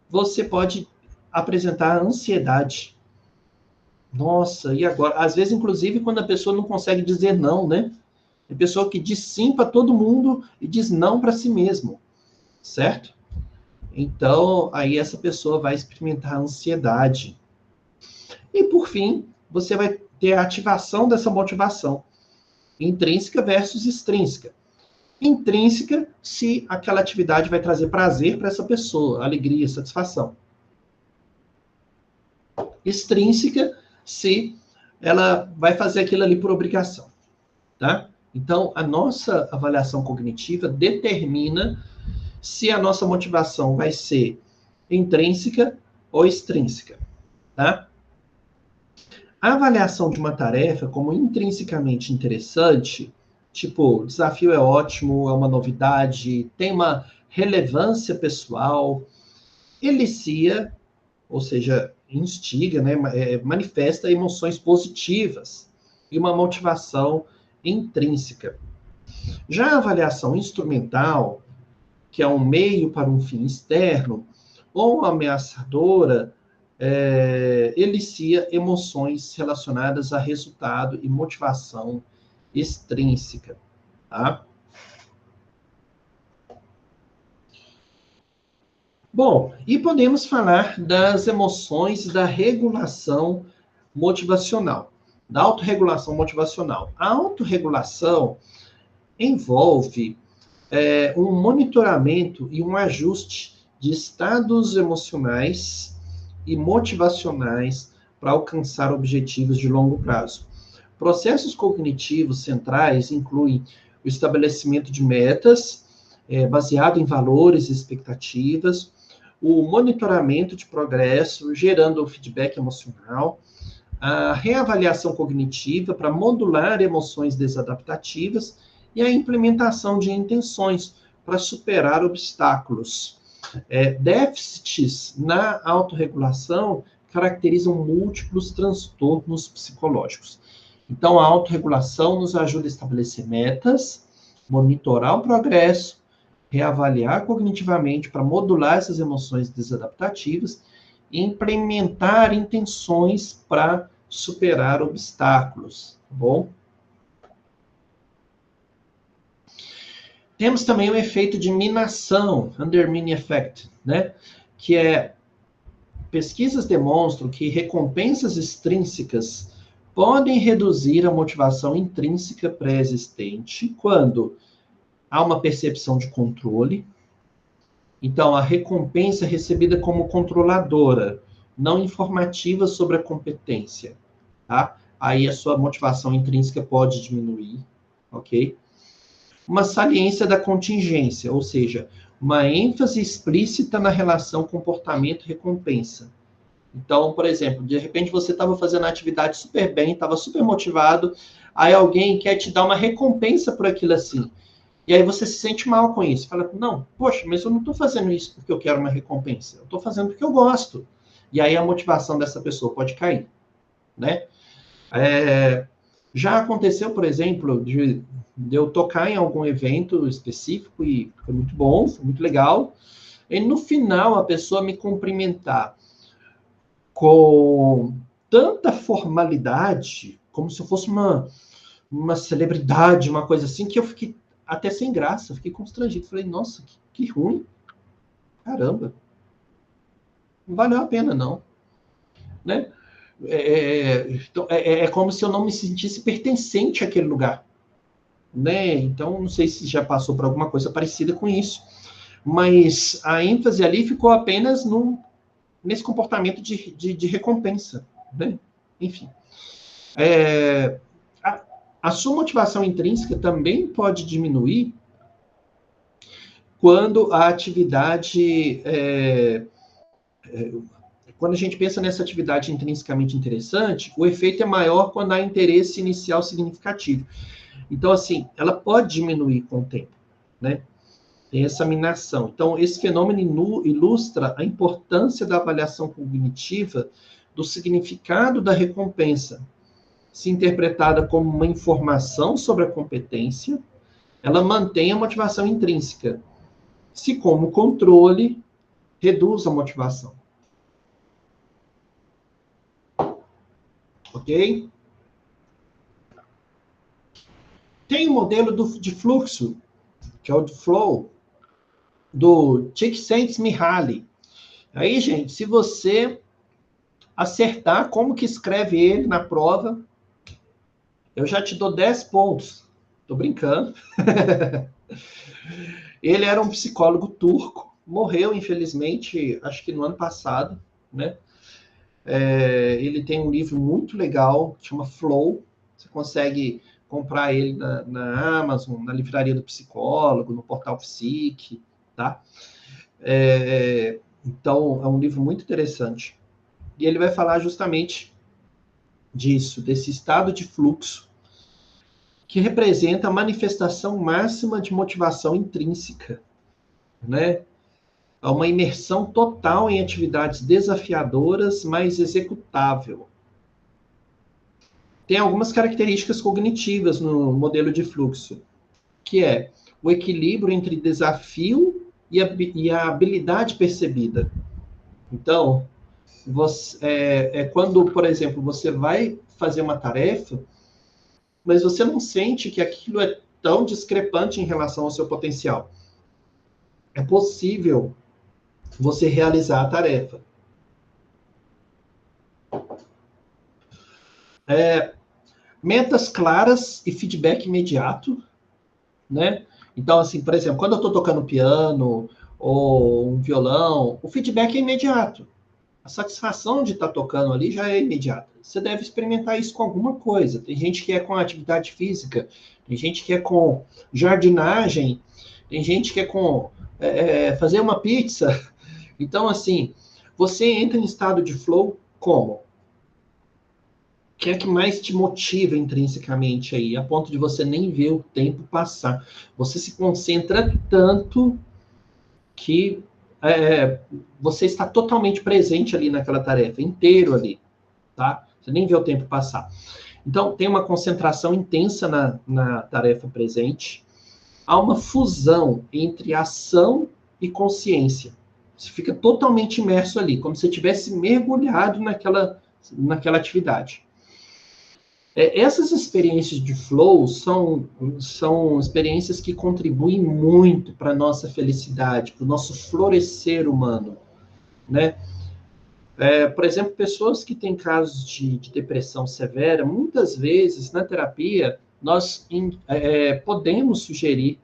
você pode apresentar ansiedade. Nossa, e agora? Às vezes, inclusive, quando a pessoa não consegue dizer não, né? Tem pessoa que diz sim para todo mundo e diz não para si mesmo, certo? Então, aí essa pessoa vai experimentar ansiedade. E, por fim, você vai ter a ativação dessa motivação, intrínseca versus extrínseca. Intrínseca, se aquela atividade vai trazer prazer para essa pessoa, alegria, satisfação. Extrínseca, se ela vai fazer aquilo ali por obrigação, tá? Então, a nossa avaliação cognitiva determina se a nossa motivação vai ser intrínseca ou extrínseca, tá? A avaliação de uma tarefa como intrinsecamente interessante, tipo, o desafio é ótimo, é uma novidade, tem uma relevância pessoal, elicia, ou seja, instiga, né, manifesta emoções positivas e uma motivação intrínseca. Já a avaliação instrumental, que é um meio para um fim externo, ou ameaçadora, elicia emoções relacionadas a resultado e motivação extrínseca. Tá? Bom, e podemos falar das emoções da regulação motivacional, da autorregulação motivacional. A autorregulação envolve um monitoramento e um ajuste de estados emocionais e motivacionais para alcançar objetivos de longo prazo. Processos cognitivos centrais incluem o estabelecimento de metas, baseado em valores e expectativas, o monitoramento de progresso, gerando o feedback emocional, a reavaliação cognitiva para modular emoções desadaptativas e a implementação de intenções para superar obstáculos. Déficits na autorregulação caracterizam múltiplos transtornos psicológicos. Então, a autorregulação nos ajuda a estabelecer metas, monitorar o progresso, reavaliar cognitivamente para modular essas emoções desadaptativas e implementar intenções para superar obstáculos, tá bom? Temos também o efeito de minação, undermining effect, né? Que pesquisas demonstram que recompensas extrínsecas podem reduzir a motivação intrínseca pré-existente quando há uma percepção de controle. Então, a recompensa é recebida como controladora, não informativa sobre a competência, tá? Aí a sua motivação intrínseca pode diminuir, ok? Uma saliência da contingência, ou seja, uma ênfase explícita na relação comportamento-recompensa. Então, por exemplo, de repente você estava fazendo a atividade super bem, estava super motivado, aí alguém quer te dar uma recompensa por aquilo assim. E aí você se sente mal com isso. Fala, não, poxa, mas eu não estou fazendo isso porque eu quero uma recompensa. Eu estou fazendo porque eu gosto. E aí a motivação dessa pessoa pode cair, né? Já aconteceu, por exemplo, de eu tocar em algum evento específico e foi muito bom, foi muito legal. E no final a pessoa me cumprimentar com tanta formalidade, como se eu fosse uma celebridade, uma coisa assim, que eu fiquei até sem graça, fiquei constrangido. Falei, nossa, que ruim. Caramba. Não valeu a pena, não. Né? Então, é como se eu não me sentisse pertencente àquele lugar. Né? Então, não sei se já passou por alguma coisa parecida com isso. Mas a ênfase ali ficou apenas nesse comportamento de recompensa. Né? Enfim. A sua motivação intrínseca também pode diminuir quando a atividade... quando a gente pensa nessa atividade intrinsecamente interessante, o efeito é maior quando há interesse inicial significativo. Então, assim, ela pode diminuir com o tempo, né? Tem essa minação. Então, esse fenômeno ilustra a importância da avaliação cognitiva do significado da recompensa. Se interpretada como uma informação sobre a competência, ela mantém a motivação intrínseca. Se como controle, reduz a motivação. Ok? Tem o modelo de fluxo, que é o de flow, do Csikszentmihalyi. Aí, gente, se você acertar como que escreve ele na prova, eu já te dou 10 pontos. Tô brincando. Ele era um psicólogo turco, morreu, infelizmente, acho que no ano passado, né? Ele tem um livro muito legal, chama Flow. Você consegue comprar ele na Amazon, na livraria do psicólogo, no portal Psique, tá? Então, é um livro muito interessante. E ele vai falar justamente disso, desse estado de fluxo, que representa a manifestação máxima de motivação intrínseca, né? Há uma imersão total em atividades desafiadoras, mas executável. Tem algumas características cognitivas no modelo de fluxo, que é o equilíbrio entre desafio e a habilidade percebida. Então, quando, por exemplo, você vai fazer uma tarefa, mas você não sente que aquilo é tão discrepante em relação ao seu potencial. É possível você realizar a tarefa. Metas claras e feedback imediato, né? Então, assim, por exemplo, quando eu estou tocando piano ou um violão, o feedback é imediato. A satisfação de estar tocando ali já é imediata. Você deve experimentar isso com alguma coisa. Tem gente que é com atividade física, tem gente que é com jardinagem, tem gente que é com fazer uma pizza. Então, assim, você entra em estado de flow como? O que é que mais te motiva intrinsecamente aí, a ponto de você nem ver o tempo passar? Você se concentra tanto que você está totalmente presente ali naquela tarefa, inteiro ali, tá? Você nem vê o tempo passar. Então, tem uma concentração intensa na tarefa presente. Há uma fusão entre ação e consciência. Você fica totalmente imerso ali, como se você tivesse mergulhado naquela atividade. Essas experiências de flow são experiências que contribuem muito para a nossa felicidade, para o nosso florescer humano, né? Por exemplo, pessoas que têm casos de depressão severa, muitas vezes na terapia nós podemos sugerir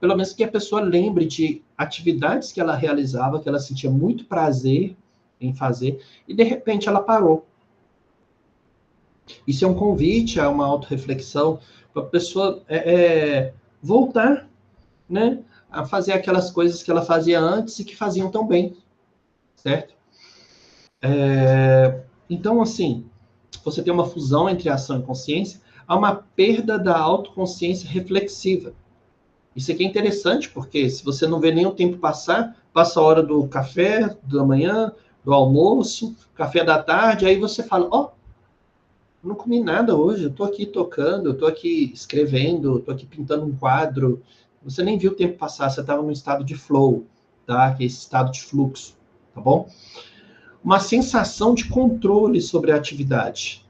pelo menos que a pessoa lembre de atividades que ela realizava, que ela sentia muito prazer em fazer, e de repente ela parou. Isso é um convite a uma autorreflexão para a pessoa voltar, né, a fazer aquelas coisas que ela fazia antes e que faziam tão bem, certo? Então, assim, você tem uma fusão entre ação e consciência, há uma perda da autoconsciência reflexiva. Isso aqui é interessante, porque se você não vê nem o tempo passar, passa a hora do café da manhã, do almoço, café da tarde, aí você fala, não comi nada hoje, eu estou aqui tocando, eu estou aqui escrevendo, estou aqui pintando um quadro. Você nem viu o tempo passar, você estava no estado de flow, tá? Que é esse estado de fluxo, tá bom? uma sensação de controle sobre a atividade.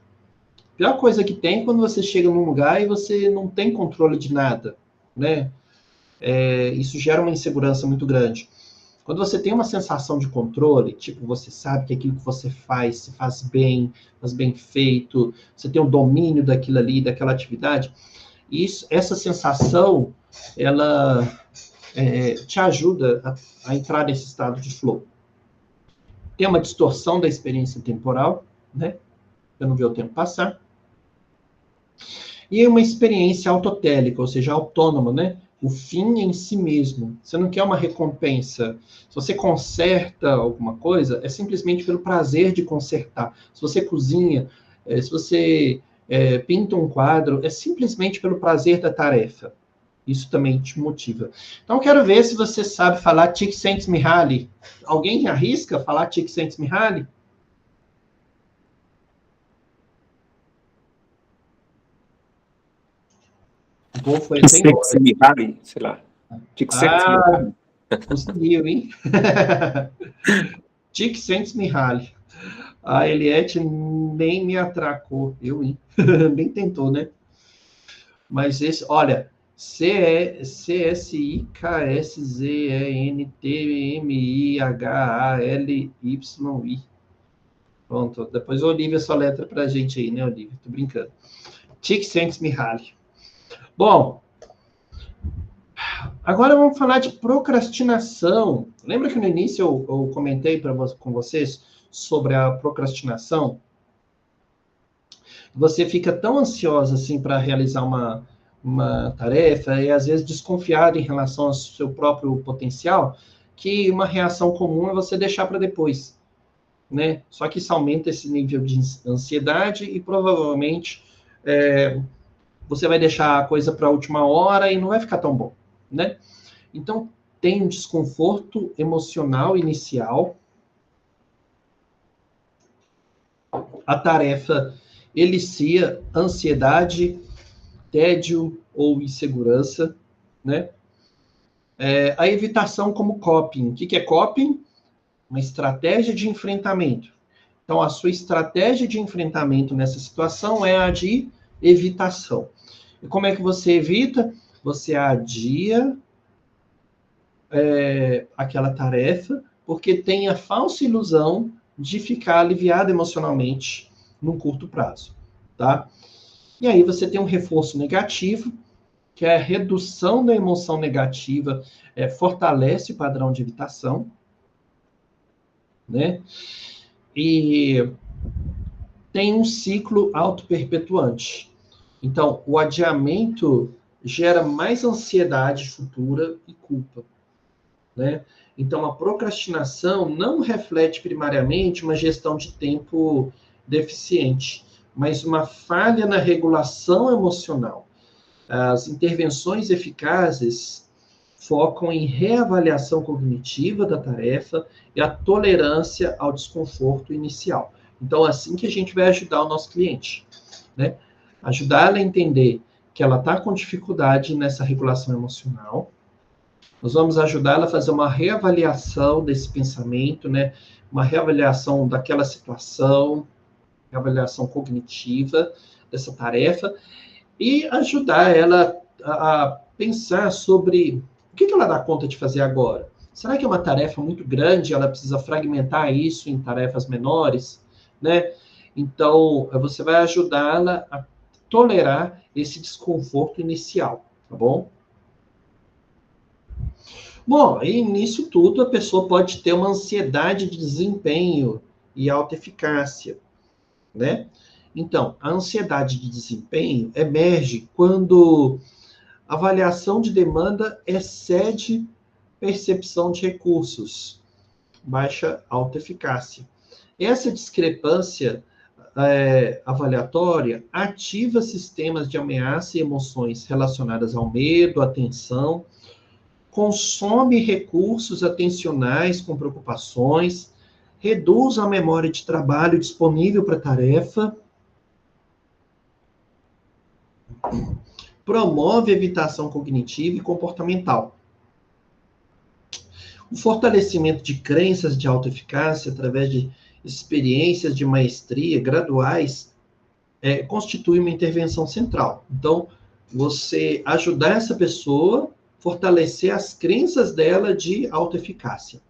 A pior coisa que tem é quando você chega num lugar e você não tem controle de nada, né? Isso gera uma insegurança muito grande. Quando você tem uma sensação de controle, tipo, você sabe que aquilo que você faz, se faz bem feito, você tem o domínio daquilo ali, daquela atividade, essa sensação, ela te ajuda a entrar nesse estado de flow. Tem uma distorção da experiência temporal, né? Eu não vi o tempo passar. E uma experiência autotélica, ou seja, autônoma, né? O fim em si mesmo. Você não quer uma recompensa. Se você conserta alguma coisa, é simplesmente pelo prazer de consertar. Se você cozinha, se você pinta um quadro, é simplesmente pelo prazer da tarefa. Isso também te motiva. Então, quero ver se você sabe falar Csikszentmihalyi. Alguém arrisca falar Csikszentmihalyi? O povo foi até embora. Csikszentmihalyi, sei lá. Csikszentmihalyi. Conseguiu, hein? Csikszentmihalyi. A Eliette nem me atracou. Eu, hein? Nem tentou, né? Mas esse, olha, Csikszentmihalyi. Pronto, depois a Olivia só letra pra gente aí, né, Olivia? Tô brincando. Csikszentmihalyi. Bom, agora vamos falar de procrastinação. Lembra que no início eu comentei com vocês sobre a procrastinação? Você fica tão ansiosa assim para realizar uma tarefa e às vezes desconfiado em relação ao seu próprio potencial, que uma reação comum é você deixar para depois, né? Só que isso aumenta esse nível de ansiedade e provavelmente você vai deixar a coisa para a última hora e não vai ficar tão bom, né? Então, tem um desconforto emocional inicial. A tarefa elicia ansiedade, tédio ou insegurança, né? A evitação como coping. O que é coping? Uma estratégia de enfrentamento. Então, a sua estratégia de enfrentamento nessa situação é a de evitação. E como é que você evita? Você adia aquela tarefa, porque tem a falsa ilusão de ficar aliviado emocionalmente num curto prazo, tá? E aí você tem um reforço negativo, que é a redução da emoção negativa, fortalece o padrão de evitação, né? E tem um ciclo autoperpetuante. Então, o adiamento gera mais ansiedade futura e culpa, né? Então, a procrastinação não reflete primariamente uma gestão de tempo deficiente, mas uma falha na regulação emocional. As intervenções eficazes focam em reavaliação cognitiva da tarefa e a tolerância ao desconforto inicial. Então, assim que a gente vai ajudar o nosso cliente, né? Ajudar ela a entender que ela está com dificuldade nessa regulação emocional. Nós vamos ajudar ela a fazer uma reavaliação desse pensamento, né? Uma reavaliação daquela situação, reavaliação cognitiva dessa tarefa, e ajudar ela a pensar sobre o que ela dá conta de fazer agora. Será que é uma tarefa muito grande, ela precisa fragmentar isso em tarefas menores, né? Então, você vai ajudá-la a tolerar esse desconforto inicial, tá bom? Bom, e nisso tudo a pessoa pode ter uma ansiedade de desempenho e alta eficácia, né? Então, a ansiedade de desempenho emerge quando a avaliação de demanda excede percepção de recursos, baixa alta eficácia. Essa discrepância avaliatória ativa sistemas de ameaça e emoções relacionadas ao medo, à tensão, consome recursos atencionais com preocupações, reduz a memória de trabalho disponível para a tarefa, promove evitação cognitiva e comportamental. O fortalecimento de crenças de autoeficácia através de experiências de maestria graduais, constitui uma intervenção central. Então, você ajudar essa pessoa, fortalecer as crenças dela de autoeficácia,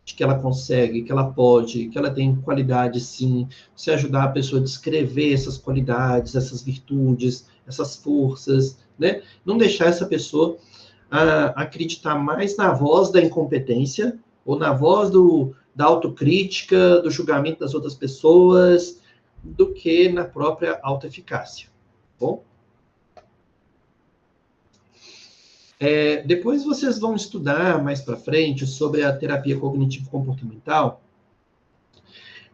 de que ela consegue, que ela pode, que ela tem qualidade sim, você ajudar a pessoa a descrever essas qualidades, essas virtudes, essas forças, né? Não deixar essa pessoa acreditar mais na voz da incompetência ou na voz da autocrítica, do julgamento das outras pessoas, do que na própria autoeficácia. Bom? Depois vocês vão estudar mais para frente sobre a terapia cognitivo-comportamental,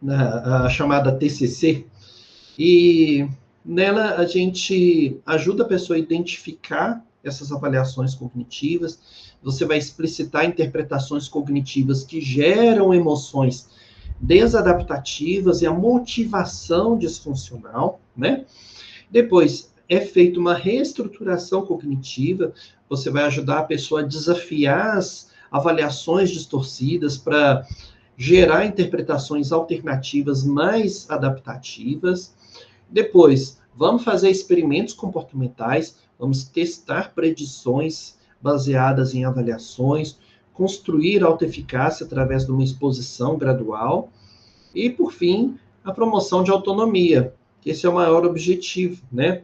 a chamada TCC, e nela a gente ajuda a pessoa a identificar essas avaliações cognitivas, você vai explicitar interpretações cognitivas que geram emoções desadaptativas e a motivação disfuncional, né? Depois, é feita uma reestruturação cognitiva, você vai ajudar a pessoa a desafiar as avaliações distorcidas para gerar interpretações alternativas mais adaptativas. Depois, vamos fazer experimentos comportamentais, vamos testar predições baseadas em avaliações, construir autoeficácia através de uma exposição gradual e, por fim, a promoção de autonomia, que esse é o maior objetivo, né?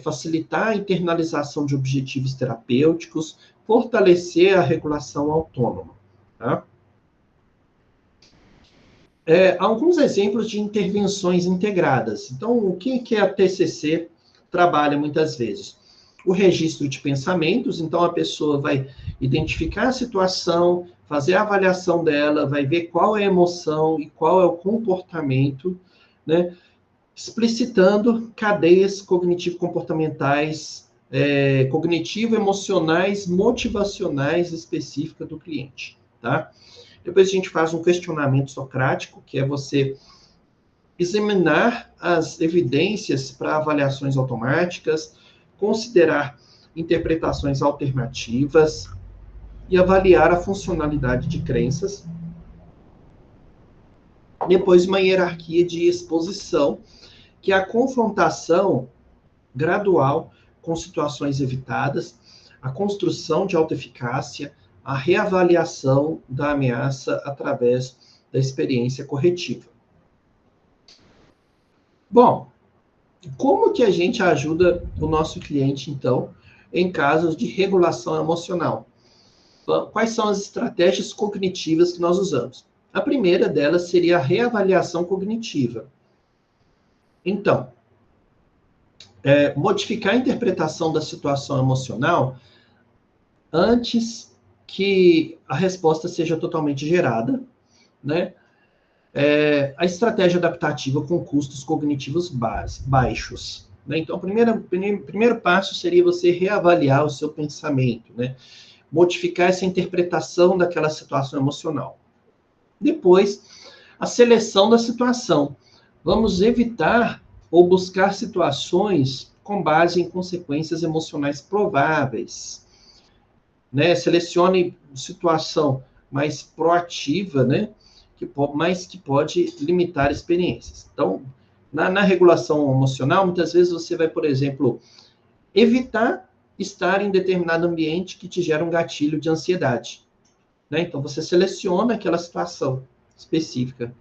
Facilitar a internalização de objetivos terapêuticos, fortalecer a regulação autônoma. Tá? Alguns exemplos de intervenções integradas. Então, o que a TCC trabalha muitas vezes? O registro de pensamentos, então a pessoa vai identificar a situação, fazer a avaliação dela, vai ver qual é a emoção e qual é o comportamento, né? Explicitando cadeias cognitivo-comportamentais, cognitivo-emocionais, motivacionais específicas do cliente, tá? Depois a gente faz um questionamento socrático, que é você examinar as evidências para avaliações automáticas, considerar interpretações alternativas e avaliar a funcionalidade de crenças. Depois, uma hierarquia de exposição, que é a confrontação gradual com situações evitadas, a construção de autoeficácia, a reavaliação da ameaça através da experiência corretiva. Bom, como que a gente ajuda o nosso cliente, então, em casos de regulação emocional? Quais são as estratégias cognitivas que nós usamos? A primeira delas seria a reavaliação cognitiva. Então, modificar a interpretação da situação emocional antes que a resposta seja totalmente gerada, né? A estratégia adaptativa com custos cognitivos baixos. Né? Então, o primeiro passo seria você reavaliar o seu pensamento, né? Modificar essa interpretação daquela situação emocional. Depois, a seleção da situação. Vamos evitar ou buscar situações com base em consequências emocionais prováveis. Né? Selecione situação mais proativa, né? Mas que pode limitar experiências. Então, na regulação emocional, muitas vezes você vai, por exemplo, evitar estar em determinado ambiente que te gera um gatilho de ansiedade. Né? Então, você seleciona aquela situação específica.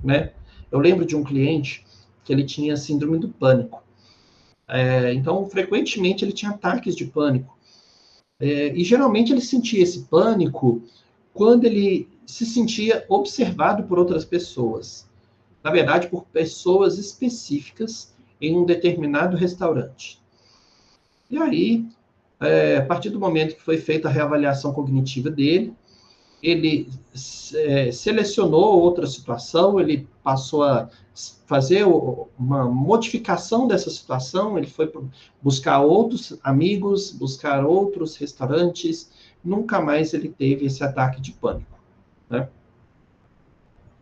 Né? Eu lembro de um cliente que ele tinha síndrome do pânico. Então, frequentemente, ele tinha ataques de pânico. E, geralmente, ele sentia esse pânico quando ele se sentia observado por outras pessoas. Na verdade, por pessoas específicas em um determinado restaurante. E aí, a partir do momento que foi feita a reavaliação cognitiva dele, ele selecionou outra situação, ele passou a fazer uma modificação dessa situação, ele foi buscar outros amigos, buscar outros restaurantes, nunca mais ele teve esse ataque de pânico. Né?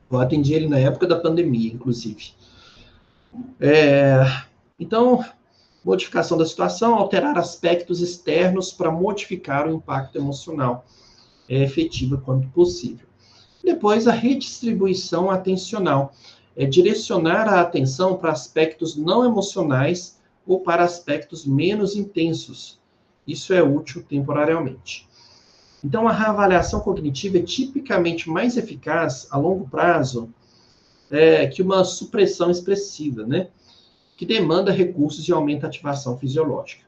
Eu atendi ele na época da pandemia, inclusive. Então, modificação da situação, alterar aspectos externos para modificar o impacto emocional efetivo quanto possível. Depois, a redistribuição atencional. É direcionar a atenção para aspectos não emocionais ou para aspectos menos intensos. Isso é útil temporariamente. Então, a reavaliação cognitiva é tipicamente mais eficaz a longo prazo que uma supressão expressiva, né? Que demanda recursos e aumenta a ativação fisiológica.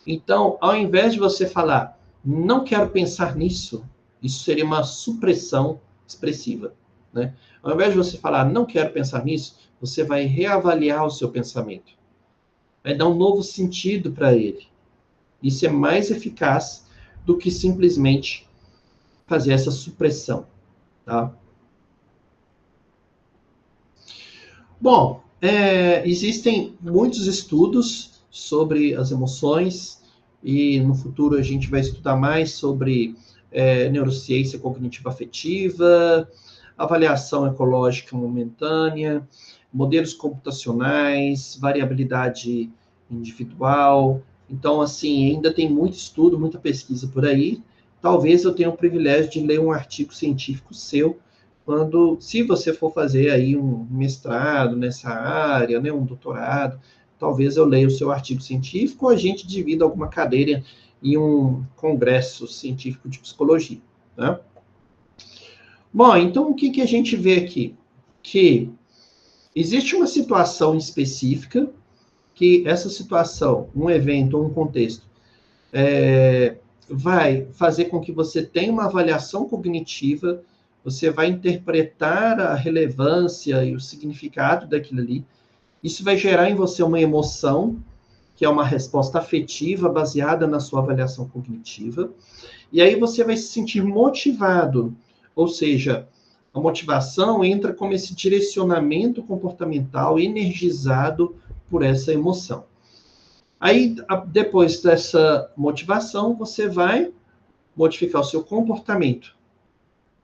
Então, ao invés de você falar, não quero pensar nisso, isso seria uma supressão expressiva, né? Ao invés de você falar, não quero pensar nisso, você vai reavaliar o seu pensamento. Vai dar um novo sentido para ele. Isso é mais eficaz do que simplesmente fazer essa supressão, tá? Bom, existem muitos estudos sobre as emoções e no futuro a gente vai estudar mais sobre neurociência cognitiva afetiva, avaliação ecológica momentânea, modelos computacionais, variabilidade individual. Então, assim, ainda tem muito estudo, muita pesquisa por aí. Talvez eu tenha o privilégio de ler um artigo científico seu se você for fazer aí um mestrado nessa área, né, um doutorado, talvez eu leia o seu artigo científico ou a gente divida alguma cadeira em um congresso científico de psicologia, né? Bom, então o que a gente vê aqui? Que existe uma situação específica, que essa situação, um evento ou um contexto, vai fazer com que você tenha uma avaliação cognitiva, você vai interpretar a relevância e o significado daquilo ali. Isso vai gerar em você uma emoção, que é uma resposta afetiva baseada na sua avaliação cognitiva. E aí você vai se sentir motivado, ou seja, a motivação entra como esse direcionamento comportamental energizado por essa emoção. Aí, depois dessa motivação, você vai modificar o seu comportamento,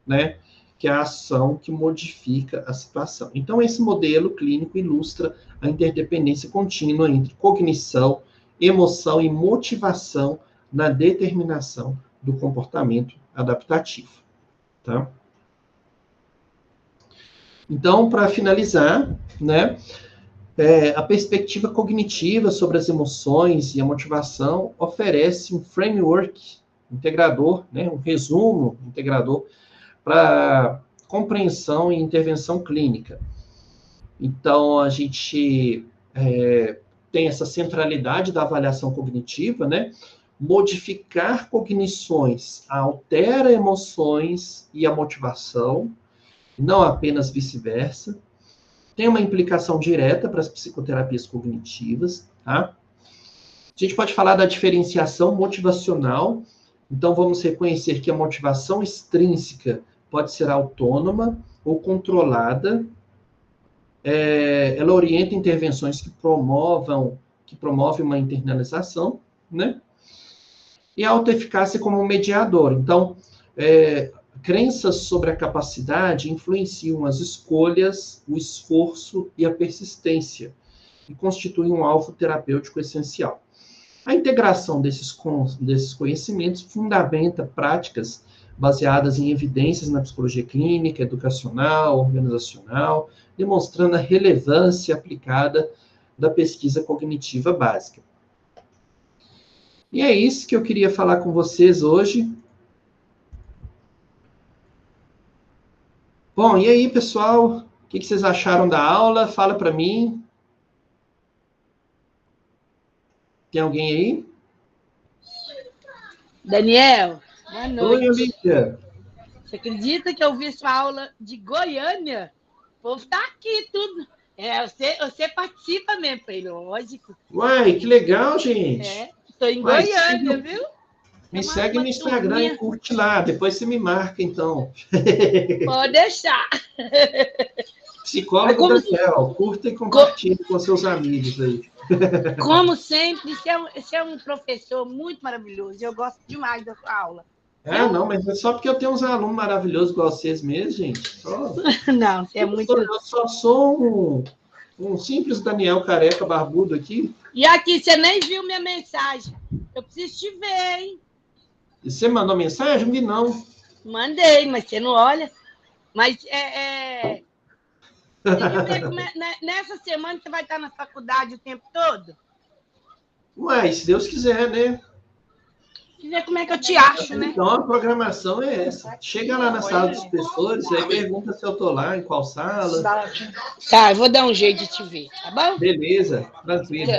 né? Que é a ação que modifica a situação. Então, esse modelo clínico ilustra a interdependência contínua entre cognição, emoção e motivação na determinação do comportamento adaptativo, tá? Então, para finalizar, né, a perspectiva cognitiva sobre as emoções e a motivação oferece um framework integrador, né, um resumo integrador para compreensão e intervenção clínica. Então, a gente tem essa centralidade da avaliação cognitiva, né? Modificar cognições altera emoções e a motivação, não apenas vice-versa. Tem uma implicação direta para as psicoterapias cognitivas, tá? A gente pode falar da diferenciação motivacional. Então, vamos reconhecer que a motivação extrínseca pode ser autônoma ou controlada. Ela orienta intervenções que promovem uma internalização, né? E a autoeficácia como um mediador. Então, crenças sobre a capacidade influenciam as escolhas, o esforço e a persistência, e constituem um alvo terapêutico essencial. A integração desses conhecimentos fundamenta práticas baseadas em evidências na psicologia clínica, educacional, organizacional, demonstrando a relevância aplicada da pesquisa cognitiva básica. E é isso que eu queria falar com vocês hoje. Bom, e aí, pessoal? O que vocês acharam da aula? Fala para mim. Tem alguém aí? Daniel, boa noite. Oi, Olivia. Você acredita que eu vi sua aula de Goiânia? O povo tá aqui, tudo. Você participa mesmo, falei, lógico. Uai, que legal, gente. Estou em Goiânia, viu? Me segue no Instagram e curte lá. Depois você me marca, então. Pode deixar. Psicólogo Daniel, curta e compartilhe com seus amigos aí. Como sempre, você é um professor muito maravilhoso. Eu gosto demais da sua aula. Não, mas é só porque eu tenho uns alunos maravilhosos igual vocês mesmo, gente. Não, você é muito... Eu só sou um simples Daniel careca barbudo aqui. E aqui, você nem viu minha mensagem. Eu preciso te ver, hein? E você mandou mensagem? Não vi, não. Mandei, mas você não olha. Mas tem que ver nessa semana você vai estar na faculdade o tempo todo? Uai, se Deus quiser, né? Ver como é que eu te acho, né? Então, a programação é essa. Chega lá na sala dos professores, aí pergunta se eu tô lá, em qual sala. Tá, eu vou dar um jeito de te ver, tá bom? Beleza, tranquilo.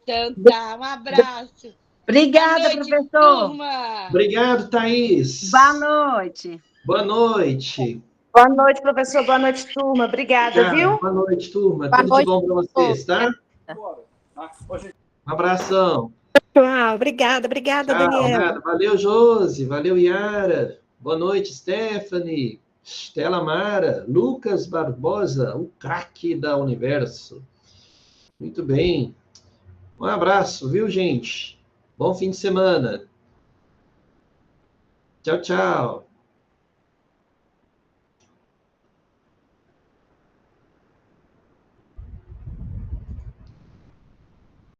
Então tá, um abraço. Obrigada, Boa noite, professor. turma. Obrigado, Thaís. Boa noite. Boa noite. Boa noite, professor. Boa noite, turma. Obrigada, viu? Boa noite, turma. Boa Tudo de noite, bom para vocês, tá? Um abração. Pessoal, obrigada, Daniela. Nada. Valeu, Josi. Valeu, Yara. Boa noite, Stephanie. Stella Mara. Lucas Barbosa, o craque da Universo. Muito bem. Um abraço, viu, gente? Bom fim de semana. Tchau, tchau.